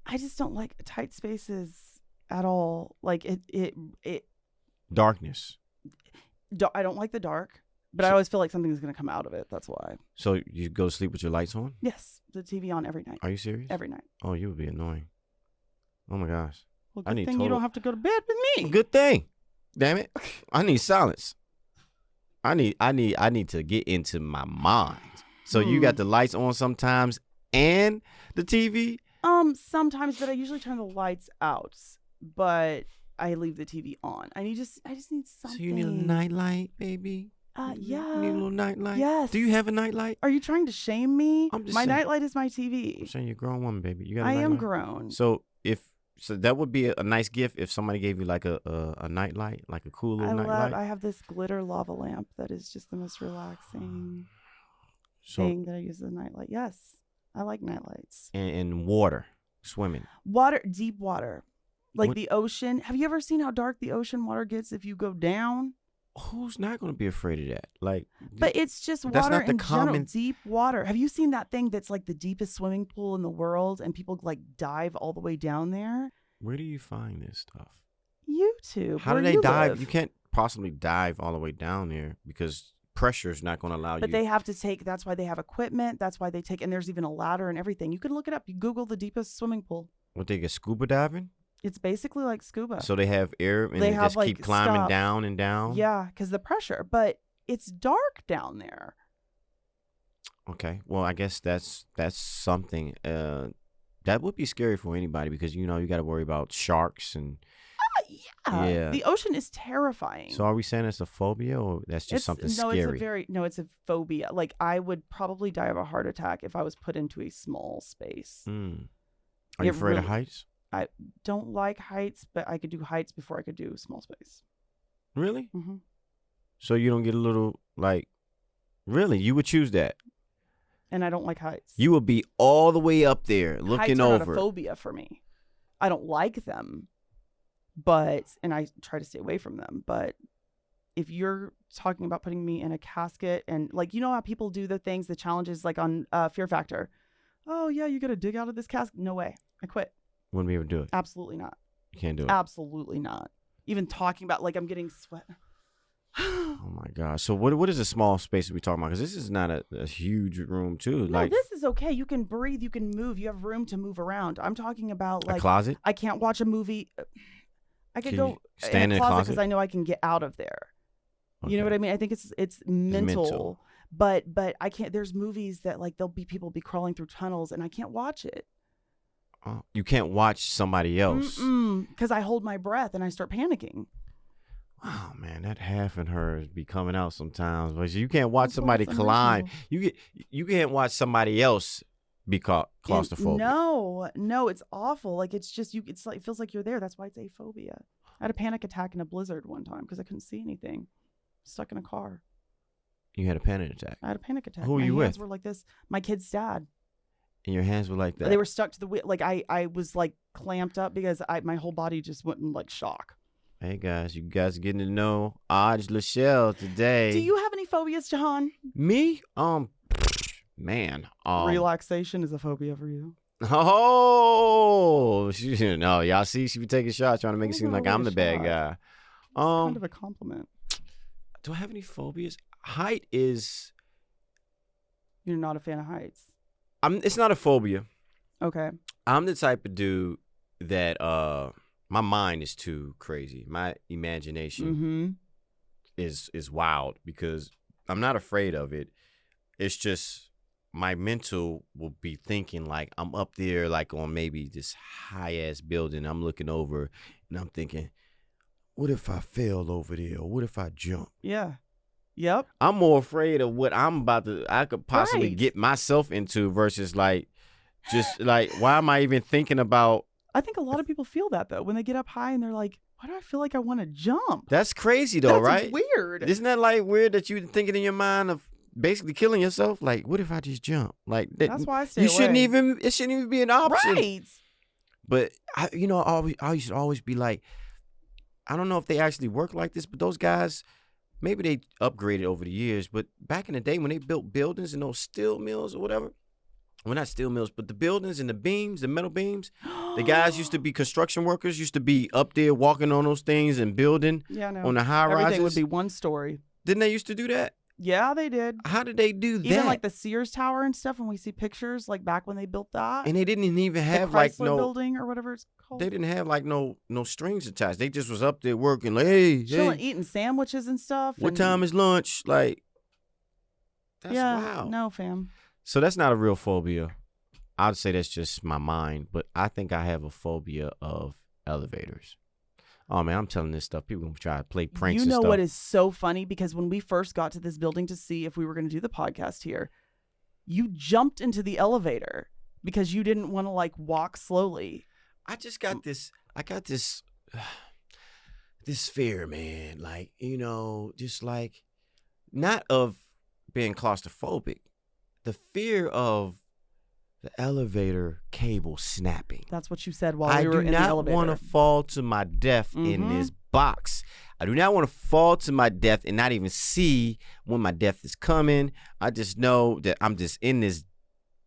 I just don't like tight spaces at all. Like it. Darkness. I don't like the dark, but I always feel like something's gonna come out of it. That's why. So you go to sleep with your lights on? Yes, the TV on every night. Are you serious? Every night. Oh, you would be annoying. Oh my gosh. Well, I good need thing you total- don't have to go to bed with me. Good thing. Damn it. I need silence. I need to get into my mind. So you got the lights on sometimes and the TV? Sometimes, but I usually turn the lights out. But I leave the TV on. I just need something. So you need a nightlight, baby? Yeah. You need a little nightlight? Yes. Do you have a nightlight? Are you trying to shame me? I'm just My saying. nightlight is my I'm TV. saying you're a grown woman, baby. You got a I am nightlight? grown. So that would be a nice gift if somebody gave you like a nightlight, like a cool little nightlight. I have this glitter lava lamp that is just the most relaxing So thing that I use as a nightlight. Yes, I like nightlights. and water, swimming. Water, deep water, like What- the ocean. Have you ever seen how dark the ocean water gets if you go down? Who's not going to be afraid of that? Like, But it's just That's water not the in general. common- Deep water. Have you seen that thing that's like the deepest swimming pool in the world and people like dive all the way down there? where do you find this stuff? YouTube. How where do they you dive? live. You can't possibly dive all the way down there because pressure is not going to allow But you. they have to take, that's why they have equipment. That's why they take, and there's even a ladder and everything. You can look it up. You Google the deepest swimming pool. What they get scuba diving? It's basically like scuba. So they have air and They they have, just like, keep climbing stuff. down and down? Yeah, because the pressure. But it's dark down there. Okay. Well, I guess that's something. That would be scary for anybody because, you got to worry about sharks and... Yeah. The ocean is terrifying. So are we saying it's a phobia or that's just something scary? It's a phobia. Like, I would probably die of a heart attack if I was put into a small space. Are you afraid of heights? I don't like heights, but I could do heights before I could do small space. Really? Mm-hmm. So you don't get a little, like, really? You would choose that? And I don't like heights. You would be all the way up there looking heights are over. Not a phobia for me. I don't like them, and I try to stay away from them. But if you're talking about putting me in a casket and, like, how people do the challenges, like on Fear Factor. Oh, yeah, you got to dig out of this casket. No way. I quit. Wouldn't be able to do it. Absolutely not. You can't do it. Absolutely not. Even talking about, like, I'm getting sweat. Oh my gosh. So what is a small space we talking about? Because this is not a huge room too. No, this is okay. You can breathe. You can move. You have room to move around. I'm talking about, like, a closet. I can't watch a movie. I could go stand in a closet because I know I can get out of there. Okay. You know what I mean? I think it's mental. But I can't. There's movies that, like, people be crawling through tunnels and I can't watch it. Oh, you can't watch somebody else because I hold my breath and I start panicking. Oh man, that half in her be coming out sometimes. But you can't watch somebody climb. You can't watch somebody else be claustrophobic. No, it's awful. Like, it's just it's like, it feels like you're there. That's why it's aphobia. I had a panic attack in a blizzard one time because I couldn't see anything. Stuck in a car. You had a panic attack. I had a panic attack. Who were you with? My hands were like this. My kid's dad. And your hands were like that. They were stuck to the wheel. Like, I was, like, clamped up because my whole body just went in, like, shock. Hey guys, you guys getting to know Aj Lachelle today. Do you have any phobias, Jahan? Me? Man. Relaxation is a phobia for you. Oh, no, y'all see, she be taking shots trying to make it seem like I'm the bad guy. It's kind of a compliment. Do I have any phobias? Height is. You're not a fan of heights. It's not a phobia. Okay. I'm the type of dude that my mind is too crazy. My imagination is wild because I'm not afraid of it. It's just my mental will be thinking, like, I'm up there, like, on maybe this high ass building. I'm looking over and I'm thinking, what if I fell over there? Or what if I jump? Yeah. Yep. I'm more afraid of what I could possibly get myself into versus, like, just like, why am I even thinking about? I think a lot of people feel that, though, when they get up high and they're like, why do I feel like I want to jump? That's crazy, though, right? That's weird. Isn't that, like, weird that you're thinking in your mind of basically killing yourself? Like, what if I just jump? Like, that's why I stay away. It shouldn't even be an option. Right. But I used to always be like, I don't know if they actually work like this, but those guys, maybe they upgraded over the years. But back in the day when they built buildings and those steel mills or whatever, well, not steel mills, but the buildings and the beams, the metal beams, the guys used to be construction workers, used to be up there walking on those things and building on the high rises. Everything would be one story. Didn't they used to do that? Yeah, they did. How did they do that? Even like the Sears Tower and stuff, when we see pictures, like back when they built that. And they didn't even have the like Chrysler building or whatever it's called. They didn't have like no strings attached. They just was up there working, like, hey, chilling, eating sandwiches and stuff. What time is lunch? Like, that's wild. No, fam. So that's not a real phobia. I'd say that's just my mind, but I think I have a phobia of elevators. Oh man, I'm telling this stuff. People gonna try to play pranks. You know and stuff. what is so funny? Because when we first got to this building to see if we were going to do the podcast here, you jumped into the elevator because you didn't want to like walk slowly. I just got this. I got this. This fear, man. Like, you know, just like not of being claustrophobic, the fear of the elevator cable snapping. That's what you said while we were in the elevator. I do not want to fall to my death in this box. I do not want to fall to my death and not even see when my death is coming. I just know that I'm just in this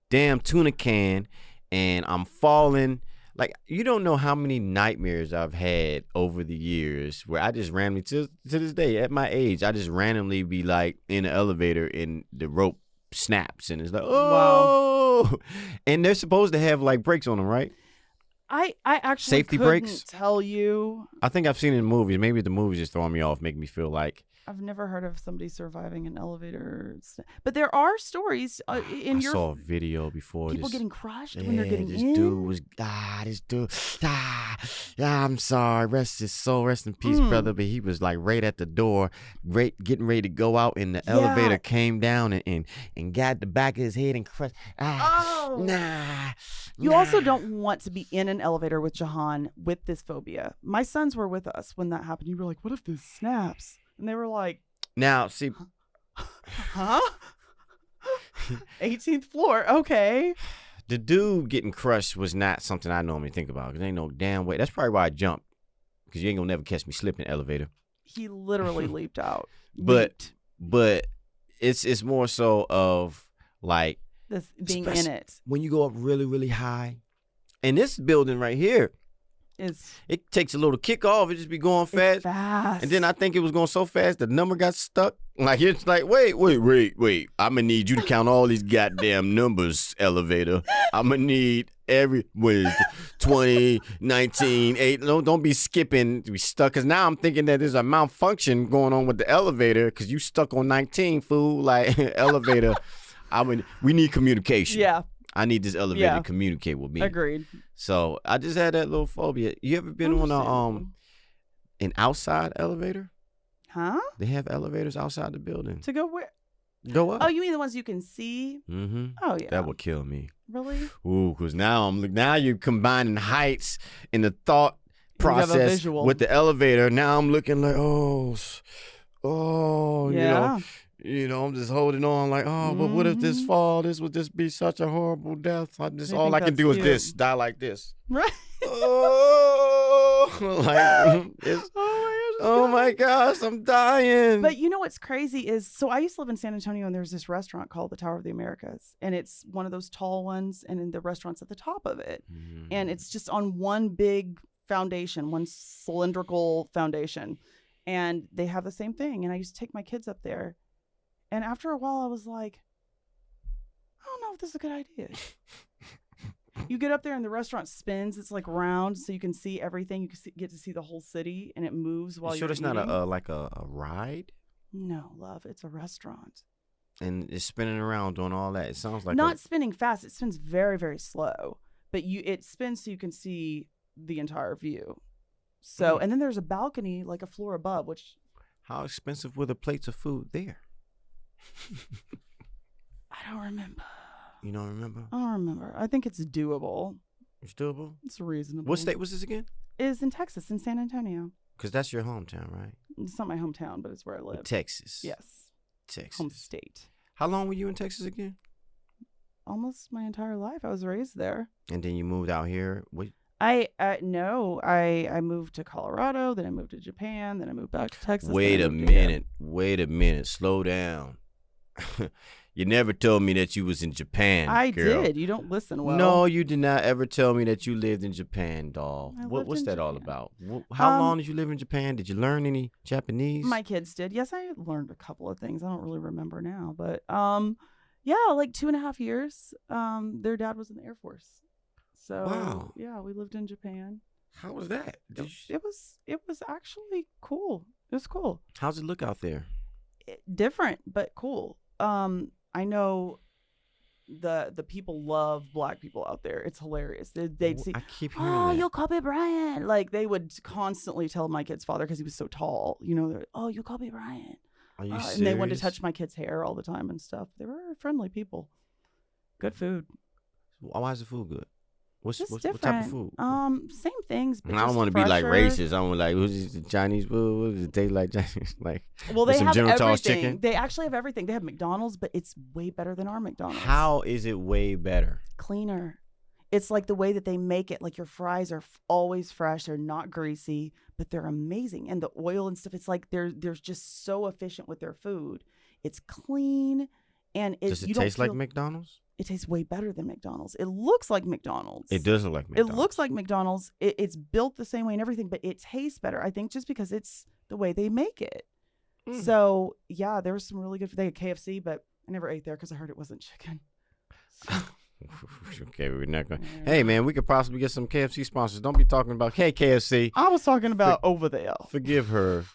damn tuna can and I'm falling. Like, you don't know how many nightmares I've had over the years where I just randomly, to this day, at my age, I just randomly be like in the elevator and the rope snaps and it's like, oh, wow. And they're supposed to have like brakes on them, right? I actually Safety couldn't brakes? tell you. I think I've seen it in movies. Maybe the movies just throwing me off, make me feel like I've never heard of somebody surviving an elevator. But there are stories in I your saw a video before. people this, getting crushed when they're getting this in. dude was I'm sorry, rest his soul, rest in peace, brother. But he was like right at the door, getting ready to go out, and the elevator came down and got the back of his head and crushed. You also don't want to be in an elevator with Jahan with this phobia. My sons were with us when that happened. You were like, "What if this snaps?" And they were like, Now, see, "Huh? 18th floor, okay." the dude getting crushed was not something I normally think about because ain't no damn way. That's probably why I jumped, because you ain't gonna never catch me slipping in the elevator. He literally leaped out. But it's more so of like This being in it when you go up really, really high. And this building right here, is it takes a little kick off. It just be going fast. fast. And then I think it was going so fast, the number got stuck. Like, it's like, wait. I'm going to need you to count all these goddamn numbers, elevator. I'm going to need 20, 19, 8. Don't be skipping. Be stuck. Because now I'm thinking that there's a malfunction going on with the elevator because you stuck on 19, fool. Like, elevator. We need communication. Yeah. I need this elevator to communicate with me. Agreed. So I just had that little phobia. You ever been on an outside elevator? Huh? They have elevators outside the building. To go where? Go up. Oh, you mean the ones you can see? Mm-hmm. Oh yeah. That would kill me. Really? Ooh, because now you're combining heights in the thought You have a process visual. with the elevator. Now I'm looking like, Yeah. I'm just holding on like, but what if this fall? This would just be such a horrible death. All I can think do is that's this, die like this. Right. Oh my gosh, I'm dying. But you know what's crazy is, so I used to live in San Antonio, and there's this restaurant called the Tower of the Americas, and it's one of those tall ones, and the restaurant's at the top of it, and it's just on one big foundation, one cylindrical foundation, and they have the same thing. And I used to take my kids up there, and after a while, I was like, I don't know if this is a good idea. You get up there and the restaurant spins. It's like round, so you can see everything. You can get to see the whole city, and it moves while you're it's eating. not a ride? No, love. It's a restaurant. And it's spinning around doing all that. It sounds like Not spinning fast. It spins very, very slow. But it spins so you can see the entire view. So, and then there's a balcony like a floor above, which... How expensive were the plates of food there? I don't remember. You don't remember? I don't remember. I think it's doable. It's doable? It's reasonable. What state was this again? It's in Texas, in San Antonio. Because that's your hometown, right? It's not my hometown, but it's where I live. Texas. Yes. Texas. Home state. How long were you in Texas again? Almost my entire life. I was raised there. And then you moved out here? I moved to Colorado, then I moved to Japan, then I moved back to Texas. Wait a minute. Slow down. You never told me that you was in Japan, I girl. did. You don't listen well. No, you did not ever tell me that you lived in Japan, doll. What's that all about? How long did you live in Japan? Did you learn any Japanese? My kids did. Yes, I learned a couple of things. I don't really remember now, but yeah, like 2.5 years. Their dad was in the Air Force, so wow. Yeah, we lived in Japan. How was that? It was actually cool. It was cool. How's it look out there? Different, but cool. I know the people love Black people out there. It's hilarious. They'd see, I keep hearing that. you'll Kobe Bryant. Like they would constantly tell my kid's father, because he was so tall. You'll Kobe Bryant. Are you serious? And they wanted to touch my kid's hair all the time and stuff. They were friendly people. Good food. Why is the food good? What different. type of food? Same things. But I don't want to be like racist. I want like, who's this Chinese food? What does it taste like Chinese? Like, well, they some have General Tso's everything. chicken? They actually have everything. They have McDonald's, but it's way better than our McDonald's. How is it way better? Cleaner. It's like the way that they make it. Like your fries are always fresh. They're not greasy, but they're amazing. And the oil and stuff. It's like they're just so efficient with their food. It's clean, and does it taste like McDonald's? It tastes way better than McDonald's. It looks like McDonald's. It does look like McDonald's. It looks like McDonald's. It's built the same way and everything, but it tastes better. I think just because it's the way they make it. So yeah, there was some really good. They had KFC, but I never ate there because I heard it wasn't chicken. So. Okay, we're not going. Hey, man, we could possibly get some KFC sponsors. Don't be talking about, hey, KFC. I was talking about over there. Forgive her,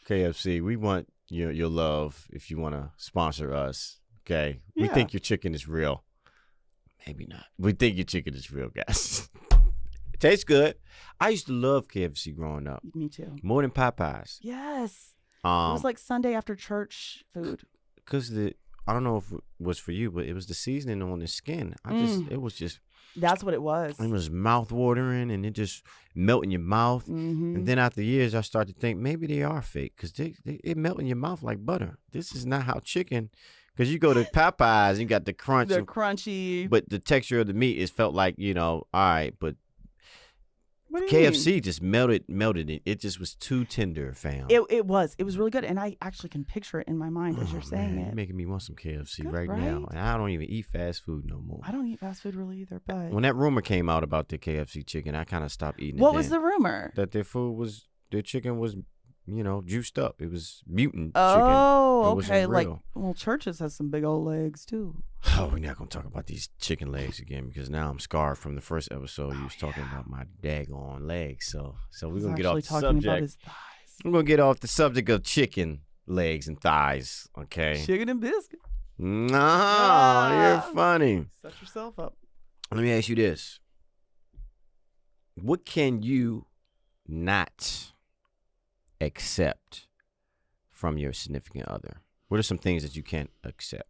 KFC. We want your love if you want to sponsor us. Okay, we think your chicken is real. Maybe not. We think your chicken is real, guys. It tastes good. I used to love KFC growing up. Me too. More than Popeyes. Yes. It was like Sunday after church food. Because I don't know if it was for you, but it was the seasoning on the skin. It was just. That's what it was. It was mouth watering and it just melt in your mouth. Mm-hmm. And then after years, I started to think maybe they are fake because it melt in your mouth like butter. This is not how chicken. Because you go to Popeyes and you got the crunch. The crunchy. But the texture of the meat is felt like, all right, but what do you KFC mean? just melted it. It just was too tender, fam. It was really good. And I actually can picture it in my mind as you're saying You're it. making me want some KFC Good, right now. And I don't even eat fast food no more. I don't eat fast food really either, but. When that rumor came out about the KFC chicken, I kind of stopped eating it. What was the rumor? That their chicken was, juiced up. It was mutant Oh, chicken. okay. Like, well, Church's has some big old legs too. Oh, we're not going to talk about these chicken legs again because now I'm scarred from the first episode. You was talking about my daggone legs. So we're going to get off the subject. About his thighs. We're going to get off the subject of chicken legs and thighs, okay? Chicken and biscuit. No, you're funny. Set yourself up. Let me ask you this. What can you not accept from your significant other? What are some things that you can't accept?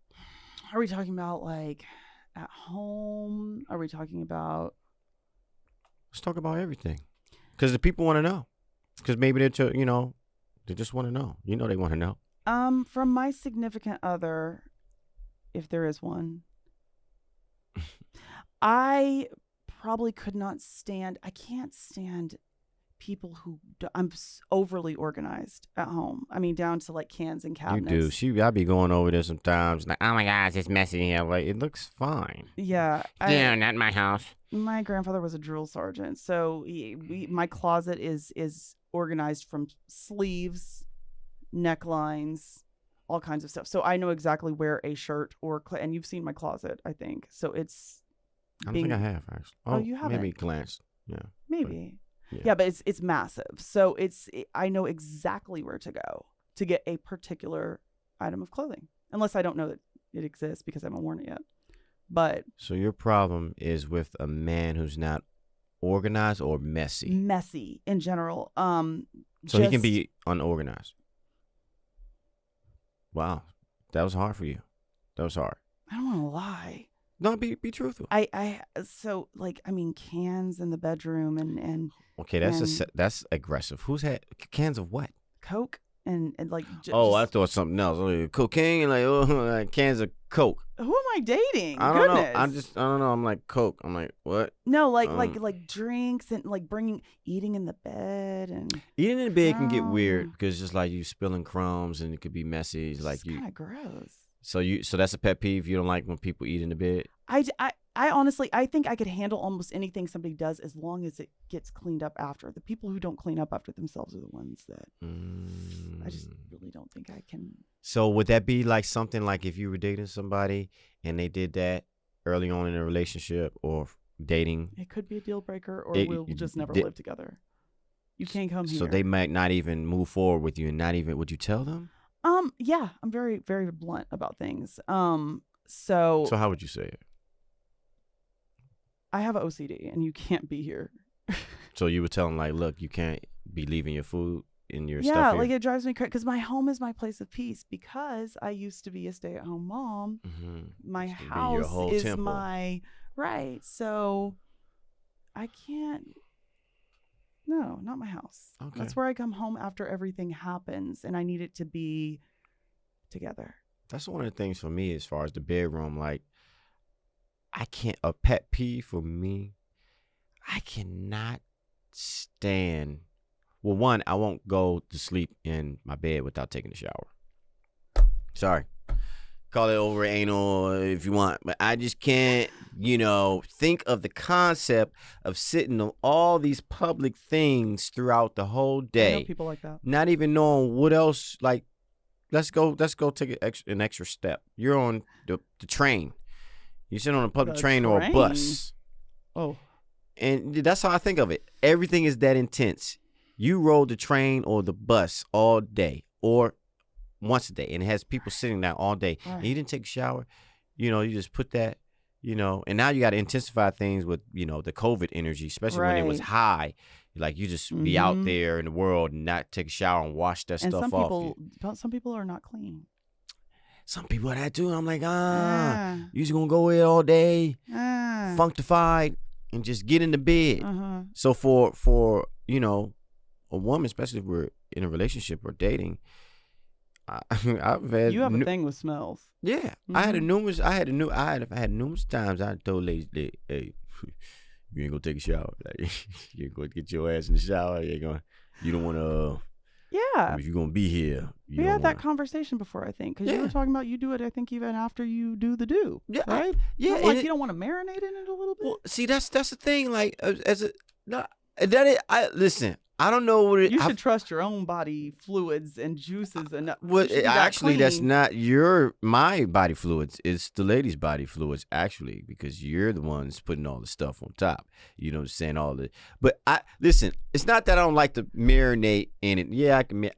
Are we talking about like at home? Are we talking about? Let's talk about everything. Because the people want to know. Because maybe they just want to know. They want to know. From my significant other, if there is one, I probably could not stand. I can't stand people who I'm overly organized at home. I mean, down to like cans and cabinets. You do. I be going over there sometimes. Like, oh my gosh, it's messy here. Like, it looks fine. Yeah. Not my house. My grandfather was a drill sergeant, so my closet is organized from sleeves, necklines, all kinds of stuff. So I know exactly where a shirt and you've seen my closet, I think. So it's. I don't think I have actually. Oh, you haven't? Maybe glanced. Yeah. Maybe. Yeah, but it's massive. So I know exactly where to go to get a particular item of clothing, unless I don't know that it exists because I haven't worn it yet. But so your problem is with a man who's not organized or messy. Messy in general. So he can be unorganized. Wow, that was hard for you. That was hard. I don't want to lie. No, be truthful. Cans in the bedroom and okay, that's aggressive. Who's had cans of what? Coke and like. I thought something else. Like cocaine and like cans of Coke. Who am I dating? I don't know. I don't know. I'm like Coke. I'm like what? No, like drinks and like eating in the bed and eating in the bed can get weird because just like you spilling crumbs and it could be messy. It's like kind of gross. So that's a pet peeve. You don't like when people eat in the bed. I honestly, I think I could handle almost anything somebody does as long as it gets cleaned up after. The people who don't clean up after themselves are the ones that I just really don't think I can. So would that be like something like if you were dating somebody and they did that early on in a relationship or dating? It could be a deal breaker, or we'll just never live together. You can't come here. So they might not even move forward with you, and not even would you tell them? Yeah, I'm very, very blunt about things. So how would you say it? I have OCD, and you can't be here. So you would tell them like, look, you can't be leaving your food in your stuff. Yeah, here. like it drives me crazy because my home is my place of peace. Because I used to be a stay-at-home mom, my house is temple. My right. So I can't. No, not my house. Okay. That's where I come home after everything happens, and I need it to be together. That's one of the things for me as far as the bedroom. Like, I can't, a pet peeve for me, I cannot stand. Well, one, I won't go to sleep in my bed without taking a shower. Sorry. Call it over anal if you want, but I just can't, think of the concept of sitting on all these public things throughout the whole day. I know people like that. Not even knowing what else, like, let's go take an extra step. You're on the train. You sit on a public The train or a train. bus. Oh. And that's how I think of it. Everything is that intense. You rode the train or the bus all day or once a day, and it has people sitting there all day. Right. And you didn't take a shower. You just put that, and now you got to intensify things with, the COVID energy, especially when it was Right. high. Like you just be out there in the world and not take a shower and wash that And stuff some off. some people are not clean. Some people are that too. I'm like, Ah. you just gonna go here all day, Ah. functified, and just get into bed. So for a woman, especially if we're in a relationship or dating, I've had You have a thing with smells. yeah. I had numerous times I told ladies, hey, you ain't gonna take a shower. Like you ain't gonna get your ass in the shower. You don't wanna. Yeah. If you're gonna be here, We had that conversation before, I think, because you were talking about you do it. I think even after you do the do. Yeah, right. yeah. Like you don't want to marinate in it a little bit. Well, see, that's the thing. Like listen. I don't know what it. You should trust your own body fluids and juices and. Well, actually, that's not my body fluids. It's the lady's body fluids, actually, because you're the ones putting all the stuff on top. You know what I'm saying? But listen. It's not that I don't like to marinate in it. Yeah, I can.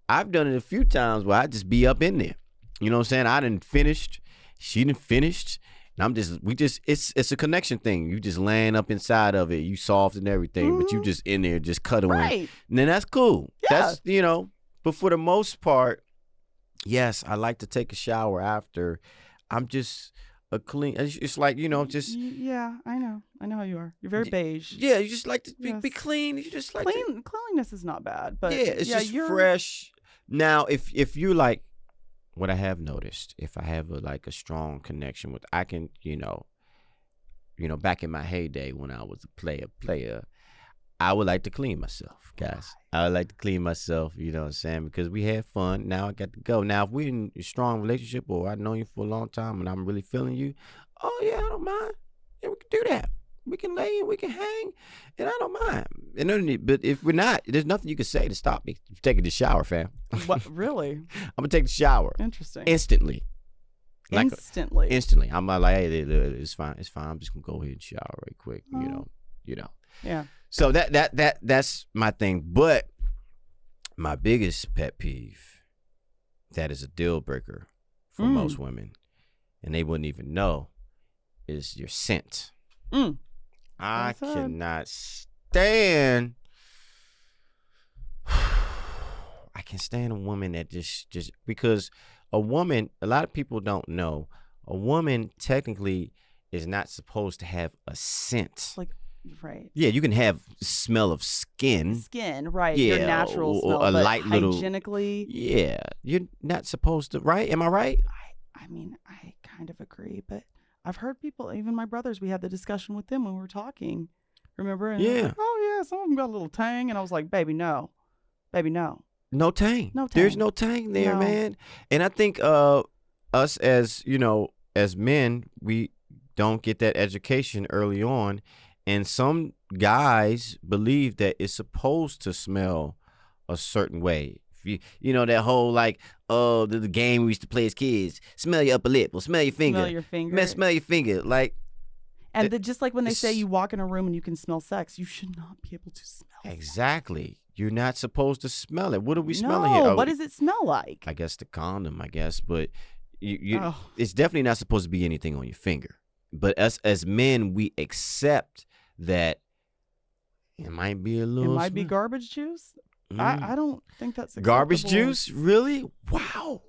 I've done it a few times where I just be up in there. You know what I'm saying? I done finished. She done finished. And it's a connection thing. You just laying up inside of it. You soft and everything, but you just in there just cuddling. Right. And then that's cool. Yeah. That's, but for the most part, yes, I like to take a shower after. I'm just a clean, it's like, just. Yeah, I know how you are. You're very beige. Yeah, you just like to be clean. You just like Cleanliness is not bad, but yeah, it's just fresh. Now, if you like, what I have noticed, if I have a strong connection with, I can, back in my heyday when I was a player, I would like to clean myself, guys. I would like to clean myself, you know what I'm saying? Because we had fun. Now I got to go. Now, if we're in a strong relationship or I've known you for a long time and I'm really feeling you, oh, yeah, I don't mind. Yeah, we can do that. We can lay and we can hang, and I don't mind. But if we're not, there's nothing you can say to stop me from taking the shower, fam. What, really? I'm going to take the shower. Interesting. Instantly. Instantly. I'm like, hey, it's fine. It's fine. I'm just going to go ahead and shower right quick, Yeah. So that's my thing. But my biggest pet peeve, that is a deal breaker for most women, and they wouldn't even know, is your scent. I cannot stand. I can stand a woman that just because a woman. A lot of people don't know. A woman technically is not supposed to have a scent. Right. Yeah, you can have smell of skin. Right. Yeah, Your natural smell, a but light little. Hygienically. Yeah, you're not supposed to. Right? Am I right? I mean, I kind of agree, but I've heard people, even my brothers, we had the discussion with them when we were talking. Remember? And Yeah. like, oh, yeah, some of them got a little tang. And I was like, baby, no. Baby, no. No tang. No tang. There's no tang there, No. man. And I think us as men, we don't get that education early on. And some guys believe that it's supposed to smell a certain way. That whole the game we used to play as kids. Smell your upper lip or smell your finger. Smell your finger. Smell your finger. And just like when they say you walk in a room and you can smell sex, you should not be able to smell Exactly. You're not supposed to smell it. What are we smelling here? No, what does it smell like? I guess the condom, but it's definitely not supposed to be anything on your finger. But us as men, we accept that it might be a little. It might be garbage juice. I don't think that's acceptable. Garbage juice? Really? Wow.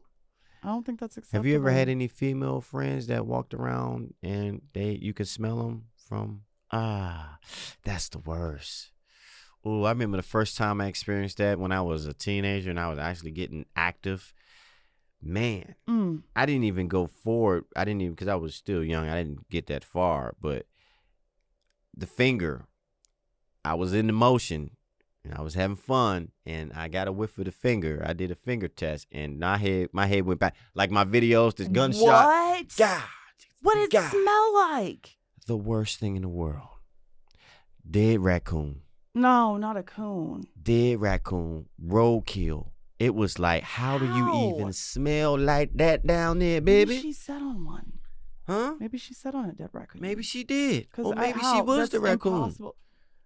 I don't think that's acceptable. Have you ever had any female friends that walked around and you could smell them from? That's the worst. Oh, I remember the first time I experienced that when I was a teenager and I was actually getting active. Man, I didn't even go forward. Because I was still young. I didn't get that far. But the finger, I was in the motion and I was having fun and I got a whiff of the finger. I did a finger test and my head went back. Like my videos, this gunshot. What? God. What did it smell like? The worst thing in the world. Dead raccoon. No, not a coon. Dead raccoon. Roadkill. It was like, how do you How? even smell like that down there, Maybe baby? she sat on one. Huh? Maybe she sat on a dead raccoon. Maybe she did. Or maybe she how? was That's the raccoon. impossible.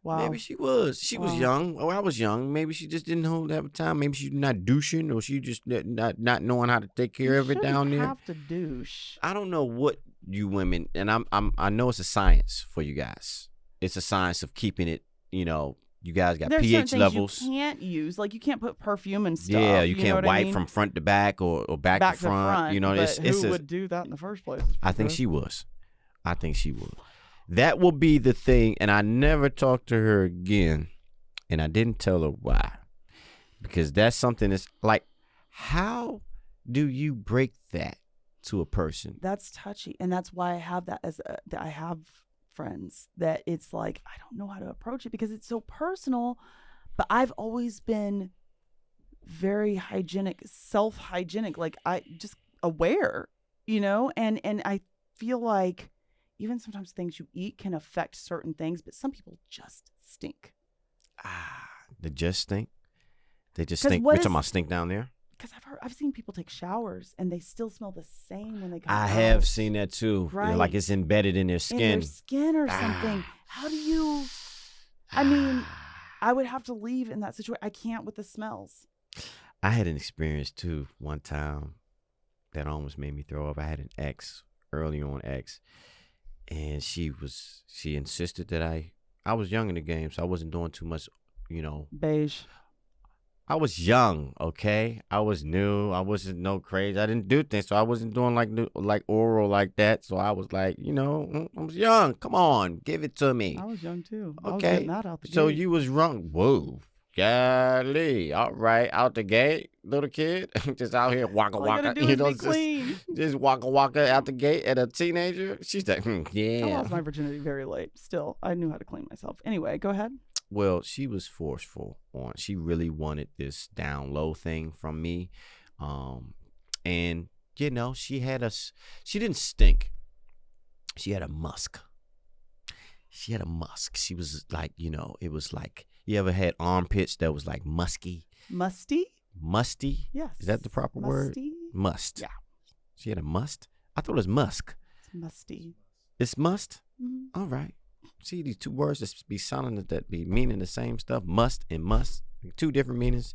Wow. Maybe she was. She was Wow. young. Oh, I was young. Maybe she just didn't hold that time. Maybe she's not douching, or she just not knowing how to take care You of it down shouldn't there. have to douche. I don't know what you women, and I know it's a science for you guys. It's a science of keeping it. You know, you guys got There's pH certain levels. things you can't use. Like you can't put perfume and stuff. Yeah, you know can't what I wipe mean? from front to back or back to front. You know, but it's who a, would do that in the first place? I think she was. I think she would. That will be the thing. And I never talked to her again. And I didn't tell her why. Because that's something that's like, how do you break that to a person? That's touchy, and that's why I have that that I have friends that it's like I don't know how to approach it because it's so personal. But I've always been very hygienic, self-hygienic, like I just aware, you know, and I feel like even sometimes things you eat can affect certain things, but some people just stink. They just stink. They just 'Cause stink. what We're talking is- about stink down there. Because I've seen people take showers and they still smell the same when they come I out. have seen that too. Right. Like it's embedded in their in skin. their skin or something. How do you? I mean, I would have to leave in that situation. I can't with the smells. I had an experience too one time that almost made me throw up. I had an early on ex, and she insisted that I was young in the game, so I wasn't doing too much, you know. Beige. I was young, okay? I was new. I wasn't no crazy. I didn't do things, so I wasn't doing like oral like that. So I was like, you know, I was young. Come on, give it to me. I was young too. I was Okay. getting that out the So gate. you was wrong. Whoa. Golly. All right. Out the gate, little kid. Just out here waka All you gotta waka. do You is know, be clean. just waka waka out the gate at a teenager. She's like, I yeah. lost my virginity very late. Still, I knew how to clean myself. Anyway, go ahead. Well, she was forceful on. She really wanted this down low thing from me. And you know, she didn't stink. She had a musk. She had a musk. She was like, you know, it was like, you ever had armpits that was like musky? Musty? Musty? Yes. Is that the proper word? Musty? Must. Yeah. She had a must? I thought it was musk. It's musty. It's must? Mhm. All right. See, these two words that be sounding that be meaning the same stuff. Must and must. Two different meanings.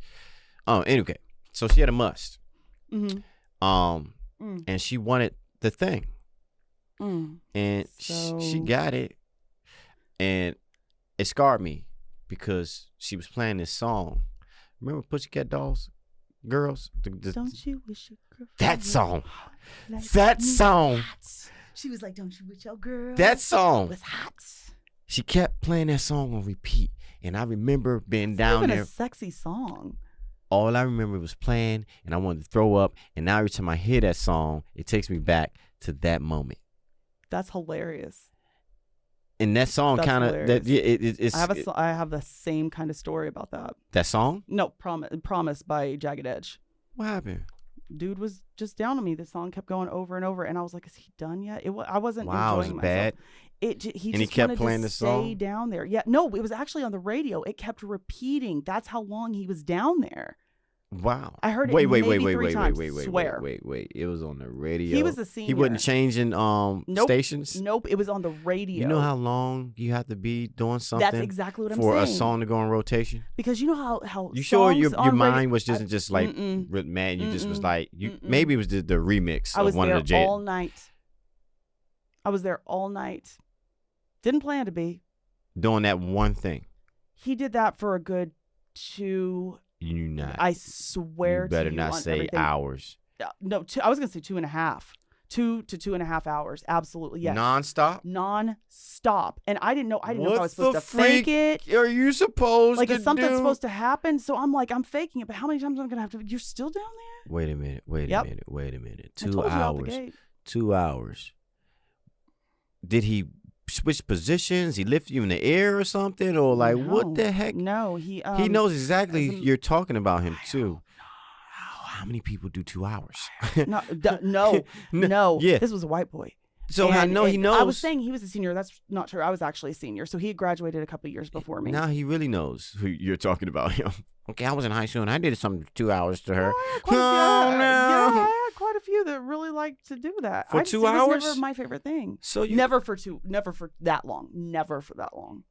Anyway. So she had a must. Mm-hmm. And she wanted the thing. And she So- got it. And it scarred me because she was playing this song. Remember Pussycat Dolls? Girls? Don't you wish your girl That was song. like That me song. hot? She was like, don't you wish your girl That song. was hot? She kept playing that song on repeat. And I remember being It's down even there. a sexy song. All I remember was playing, and I wanted to throw up. And now every time I hear that song, it takes me back to that moment. That's hilarious. And that song That's kind of hilarious. it's I have the same kind of story about that. that song. No, Promise by Jagged Edge. What happened? Dude was just down on me. The song kept going over and over, and I was like, "Is he done yet?" I wasn't Wow, enjoying was it myself. bad? He And he just kept wanted playing to the stay song? down there. Yeah, no, it was actually on the radio. It kept repeating. That's how long he was down there. Wow. I heard it wait, maybe wait, 3 times. wait. Swear. Wait. It was on the radio. He was the senior. He wasn't changing Nope. stations. Nope, it was on the radio. You know how long you have to be doing something That's exactly what I'm for saying. a song to go on rotation? Because you know how You sure your songs on mind was just like Mm-mm. man? You just was Mm-mm. like you. Mm-mm. Maybe it was the remix I was of one there of the J. all night. I was there all night. Didn't plan to be. doing that one thing. He did that for a good 2. You not. I swear you better to you not on say everything. hours. No, I was gonna say 2.5. 2 to 2.5 hours. Absolutely, yes. Non-stop. Non-stop. And I didn't know if I What was supposed the to fake freak it. Are you supposed Like to is something do? supposed to happen? So I'm like, I'm faking it, but how many times am I gonna have to? You're still down there? Wait a minute. Wait Yep. a minute. Wait a minute. I 2 told you out the hours. gate. 2 hours. Did he switch positions? He lift you in the air or something? Or like what the heck? No, he He knows exactly as a- you're talking about him too. How many people do 2 hours? No, no, N- no. yeah. This was a white boy. So I know he knows. I was saying he was a senior. That's not true. I was actually a senior. So he had graduated a couple of years before me. Now he really knows who you're talking about. Okay, I was in high school and I did something 2 hours to her. I had quite a few that really liked to do that. For 2 hours? It was never my favorite thing. So you never for that long. Never for that long.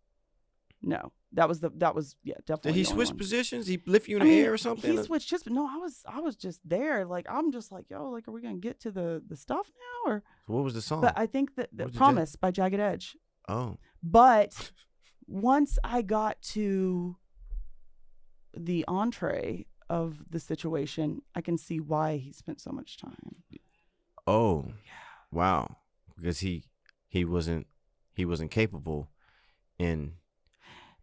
No, that was definitely. Did he switch one. positions? He lift you in the air or something? He switched just no. I was just there. Like I'm just like yo. Like are we gonna get to the stuff now or? So what was the song? But I think that the Promise by Jagged Edge. Oh. But once I got to the entree of the situation, I can see why he spent so much time. Oh. Yeah. Wow. Because he wasn't capable in.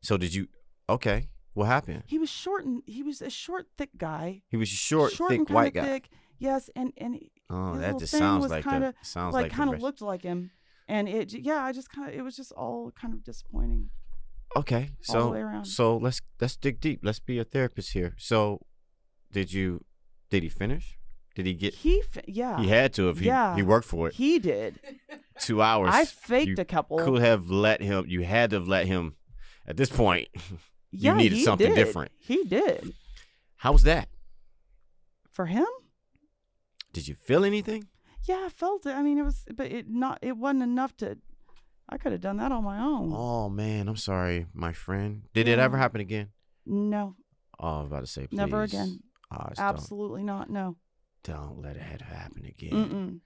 So did you? Okay. What happened? He was short and he was a short, thick guy. He was short thick and white guy. Thick. Yes, and oh, that just thing sounds was like kinda, kind of the looked like him, and it was just all kind of disappointing. Okay, all the way around. So let's dig deep. Let's be a therapist here. So, did he finish? Did he get? Yeah. He had to if he worked for it. He did. 2 hours. I faked a couple. Could have let him. You had to have let him. At this point, yeah, you needed something different. He did. How was that? For him? Did you feel anything? Yeah, I felt it. I mean, it wasn't enough to. I could have done that on my own. Oh man, I'm sorry, my friend. Did it ever happen again? No. Oh, I was about to say, please. Never again. Oh, absolutely not. No. Don't let it happen again.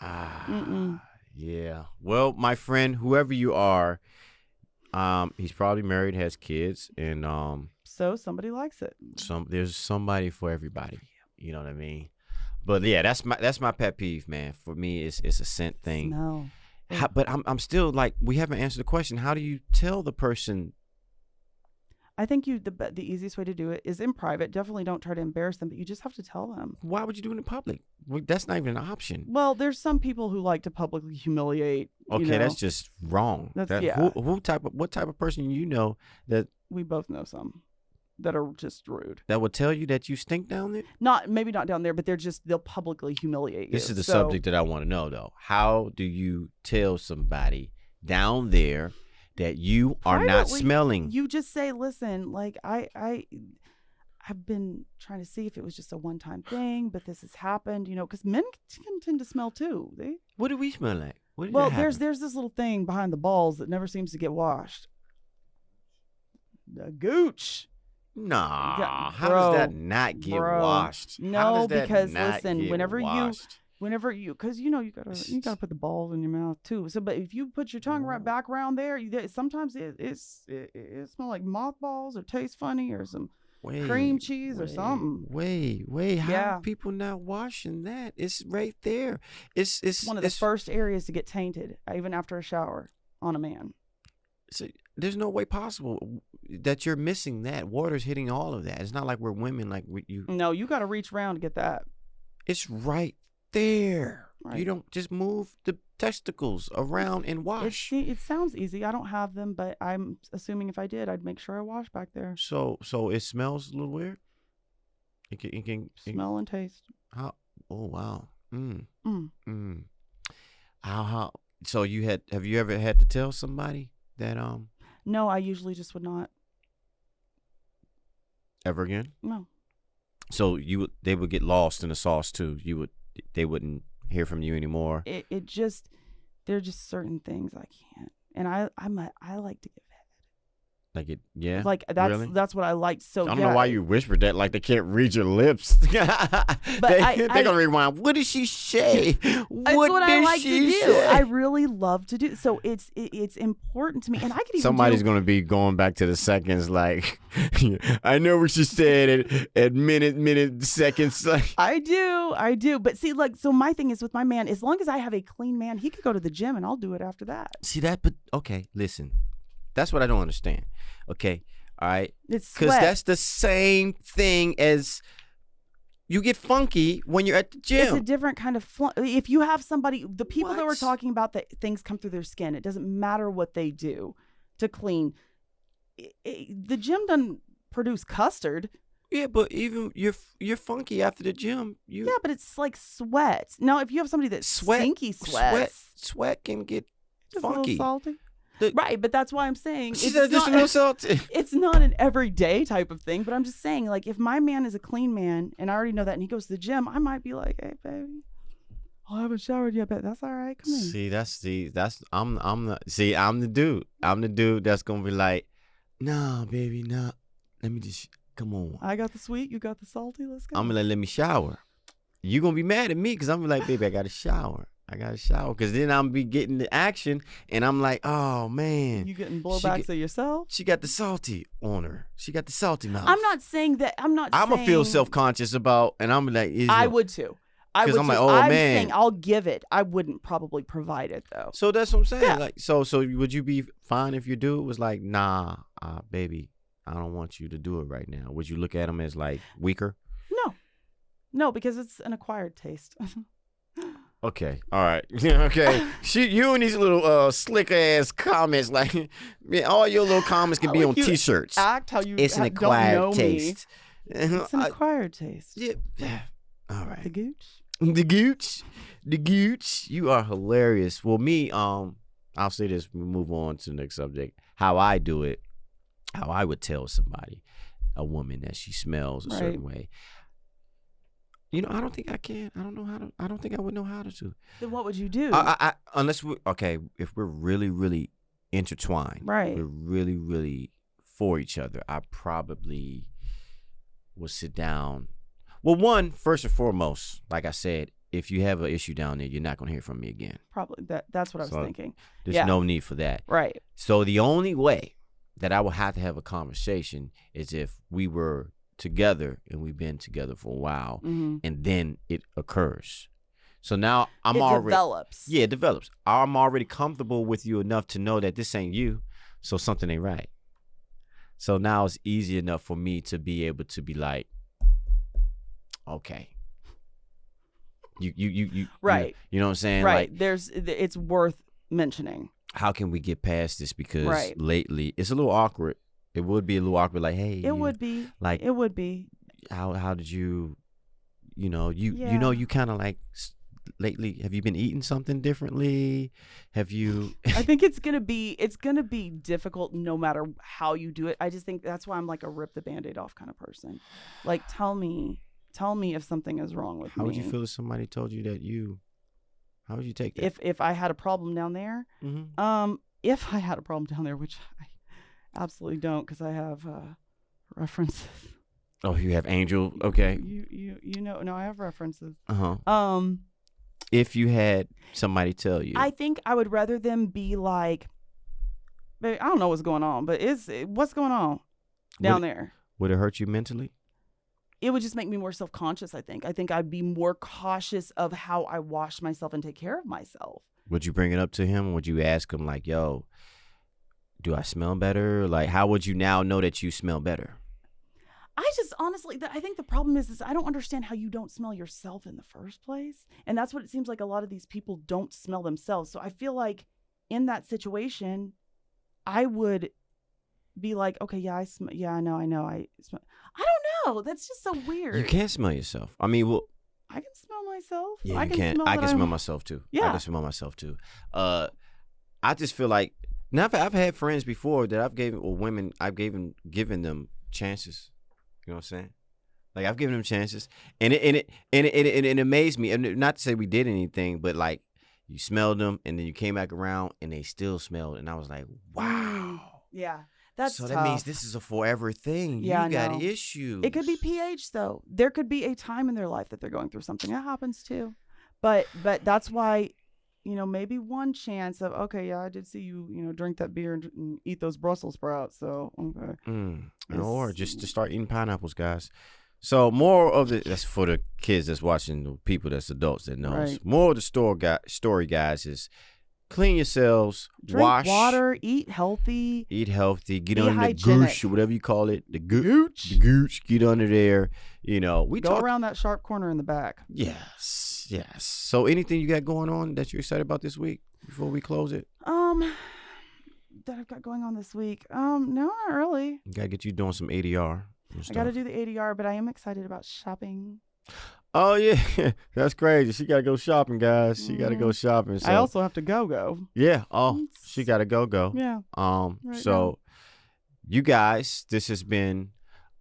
Mm-mm. Mm-mm. Yeah. Well, my friend, whoever you are, he's probably married, has kids, and so somebody likes it. There's somebody for everybody. You know what I mean? But yeah, that's my pet peeve, man. For me, it's a scent thing. No. But I'm still like, we haven't answered the question. How do you tell the person? I think the easiest way to do it is in private. Definitely don't try to embarrass them, but you just have to tell them. Why would you do it in public? That's not even an option. Well, there's some people who like to publicly humiliate. Okay, that's just wrong. What type of person you know that? We both know some that are just rude. That will tell you that you stink down there? Maybe not down there, but they'll publicly humiliate you. This is the subject that I want to know, though. How do you tell somebody down there that you are not smelling? You just say, listen, like I've been trying to see if it was just a one-time thing, but this has happened, because men can tend to smell too. What do we smell like? There's this little thing behind the balls that never seems to get washed. The gooch. Nah, how does that not get washed? No, because listen, whenever you, because you gotta put the balls in your mouth too. So, but if you put your tongue right back around there, sometimes it smells like mothballs or tastes funny or some cream cheese or something. How are people not washing that? It's right there. It's one of the first areas to get tainted, even after a shower on a man. So there's no way possible that you're missing that. Water's hitting all of that. It's not like we're women like you. No, you got to reach around to get that. It's right there. Right. You don't just move the testicles around and wash. It sounds easy. I don't have them, but I'm assuming if I did, I'd make sure I wash back there. So it smells a little weird? It can smell and taste. How? Oh, wow. How? So have you ever had to tell somebody that No, I usually just would not. Ever again? No. So they would get lost in the sauce too. They wouldn't hear from you anymore. There are just certain things I can't, and I like to give head. Like it, yeah. Like that's what I like. So I don't know why you whispered that. Like they can't read your lips. But they're gonna rewind. What did she say? What I like to do. I really love to do. So it's important to me, and I could even. Somebody's gonna be going back to the seconds. Like I know what she said at minute seconds. I do. But see, like, so my thing is with my man. As long as I have a clean man, he could go to the gym, and I'll do it after that. See that? But okay, listen. That's what I don't understand. Okay, all right? It's because that's the same thing as you get funky when you're at the gym. It's a different kind of if you have somebody, the people that we're talking about, that things come through their skin. It doesn't matter what they do to clean. The gym doesn't produce custard. Yeah, but even you're funky after the gym. You Yeah, but it's like sweat. Now, if you have somebody that's stinky sweats, sweat can get just a little funky. salty. The- Right, but that's why I'm saying She it's said just a not, little salty. it's not an everyday type of thing. But I'm just saying, like, if my man is a clean man and I already know that, and he goes to the gym, I might be like, "Hey, baby, I haven't showered yet, but that's all right. Come in." See, I'm the dude. I'm the dude that's gonna be like, nah, baby, nah. Let me just come on. I got the sweet, you got the salty. Let's go. I'm gonna let me shower. You gonna be mad at me because I'm like, baby, I gotta shower. Because then I'm be getting the action, and I'm like, oh man, You getting blowbacks of yourself? she got the salty on her. She got the salty mouth. I'm not saying that. I'm I'ma feel saying- self-conscious about, and I'm like, I would too. I 'Cause would I'm too. like, oh, I'm man. saying I'll give it. I wouldn't probably provide it though. So that's what I'm saying. Yeah. Like, so would you be fine if your dude was like, nah, baby, I don't want you to do it right now? Would you look at him as like weaker? No, because it's an acquired taste. Okay, all right, okay. You and these little slick ass comments, like, man, all your little comments can be Like on you T-shirts. Act how you It's an don't know acquired me. taste. It's an acquired taste. Yeah. All The right. gooch. The gooch. You are hilarious. Well, me, I'll say this. We move on to the next subject. How I do it. How I would tell somebody, a woman, that she smells a certain way. You know, I don't think I can. I don't know how to. I don't think I would know how to do. Then what would you do? Unless if we're really, really intertwined, Right. we're really, really for each other, I probably would sit down. Well, first and foremost, like I said, if you have an issue down there, you're not gonna hear from me again. Probably that's what I was So, thinking. There's Yeah. no need for that. Right. So the only way that I would have to have a conversation is if we were together and we've been together for a while, Mm-hmm. and then it occurs. So now It develops. Yeah, it develops. I'm already comfortable with you enough to know that this ain't you, so something ain't right. So now it's easy enough for me to be able to be like, okay. You Right. You know what I'm saying? Right. Like, It's worth mentioning. how can we get past this? Because Right. lately it's a little awkward. It would be a little awkward, like, hey, It would be. like, It would be. how did you know, Yeah. you kind of like lately, have you been eating something differently? Have you I think it's gonna be difficult no matter how you do it. I just think that's why I'm like a rip the Band-Aid off kind of person. Like, tell me if something is wrong with how me. would you feel if somebody told you that how would you take that? If I had a problem down there? Mm-hmm. If I had a problem down there, which I absolutely don't, because I have references. Oh, you have Angel. Okay. You know, no, I have references. Uh-huh. If you had somebody tell you. I think I would rather them be like, "Babe, I don't know what's going on, but what's going on down there?" Would it hurt you mentally? It would just make me more self-conscious, I think. I think I'd be more cautious of how I wash myself and take care of myself. Would you bring it up to him? Would you ask him, like, yo, do I smell better? Like, how would you now know that you smell better? I just honestly, I think the problem is I don't understand how you don't smell yourself in the first place. And that's what it seems like a lot of these people don't smell themselves. So I feel like in that situation, I would be like, okay, yeah, I smell. Yeah, I know. I smell. I don't know. That's just so weird. You can't smell yourself. I mean, well, I can smell myself. yeah, I you can can't. Smell I that can I'm- smell myself too. I Yeah. can smell myself too. I just feel like now I've had friends before that I've given them chances. You know what I'm saying? Like, I've given them chances, and it amazed me. And not to say we did anything, but like, you smelled them, and then you came back around, and they still smelled, and I was like, wow. Yeah, that's so tough. that means this is a forever thing. Yeah, you got I know. issues. It could be pH though. There could be a time in their life that they're going through something. That happens too. But that's why, maybe one chance of, okay, yeah, I did see you, drink that beer and eat those Brussels sprouts. So, okay. Or just to start eating pineapples, guys. So more of that's for the kids that's watching, the people that's adults that knows. Right. More of the story, guys, is clean yourselves, Drink wash, water, eat healthy. eat healthy, get Be under hygienic. the gooch or whatever you call it, the gooch, get under there. We Go talk. around that sharp corner in the back. Yes. So anything you got going on that you're excited about this week before we close it? That I've got going on this week. No, not really. Gotta get you doing some ADR. I got to do the ADR, but I am excited about shopping. Oh yeah, that's crazy. She gotta go shopping, guys. She gotta go shopping. So. I also have to go. Yeah. Oh, she gotta go. Yeah. So, you guys, this has been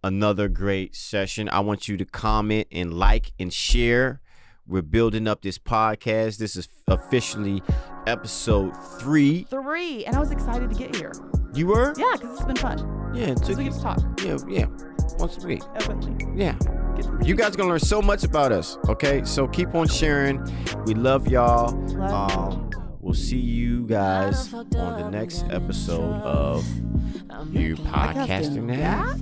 another great session. I want you to comment and like and share. We're building up this podcast. This is officially episode 3. 3, and I was excited to get here. You were? Yeah, because it's been fun. Yeah. So we get to talk. Yeah. Once a week. Openly. Yeah. You guys are going to learn so much about us, okay? So keep on sharing. We love y'all. We'll see you guys on the next episode of You Podcasting Now.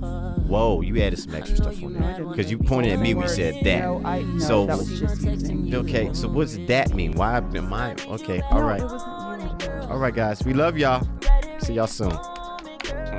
Whoa, you added some extra stuff on there. Because you pointed at me, we said that. No, so, that was just using. Okay, so what does that mean? Why am I? Okay, all right. It wasn't you. All right, guys. We love y'all. See y'all soon.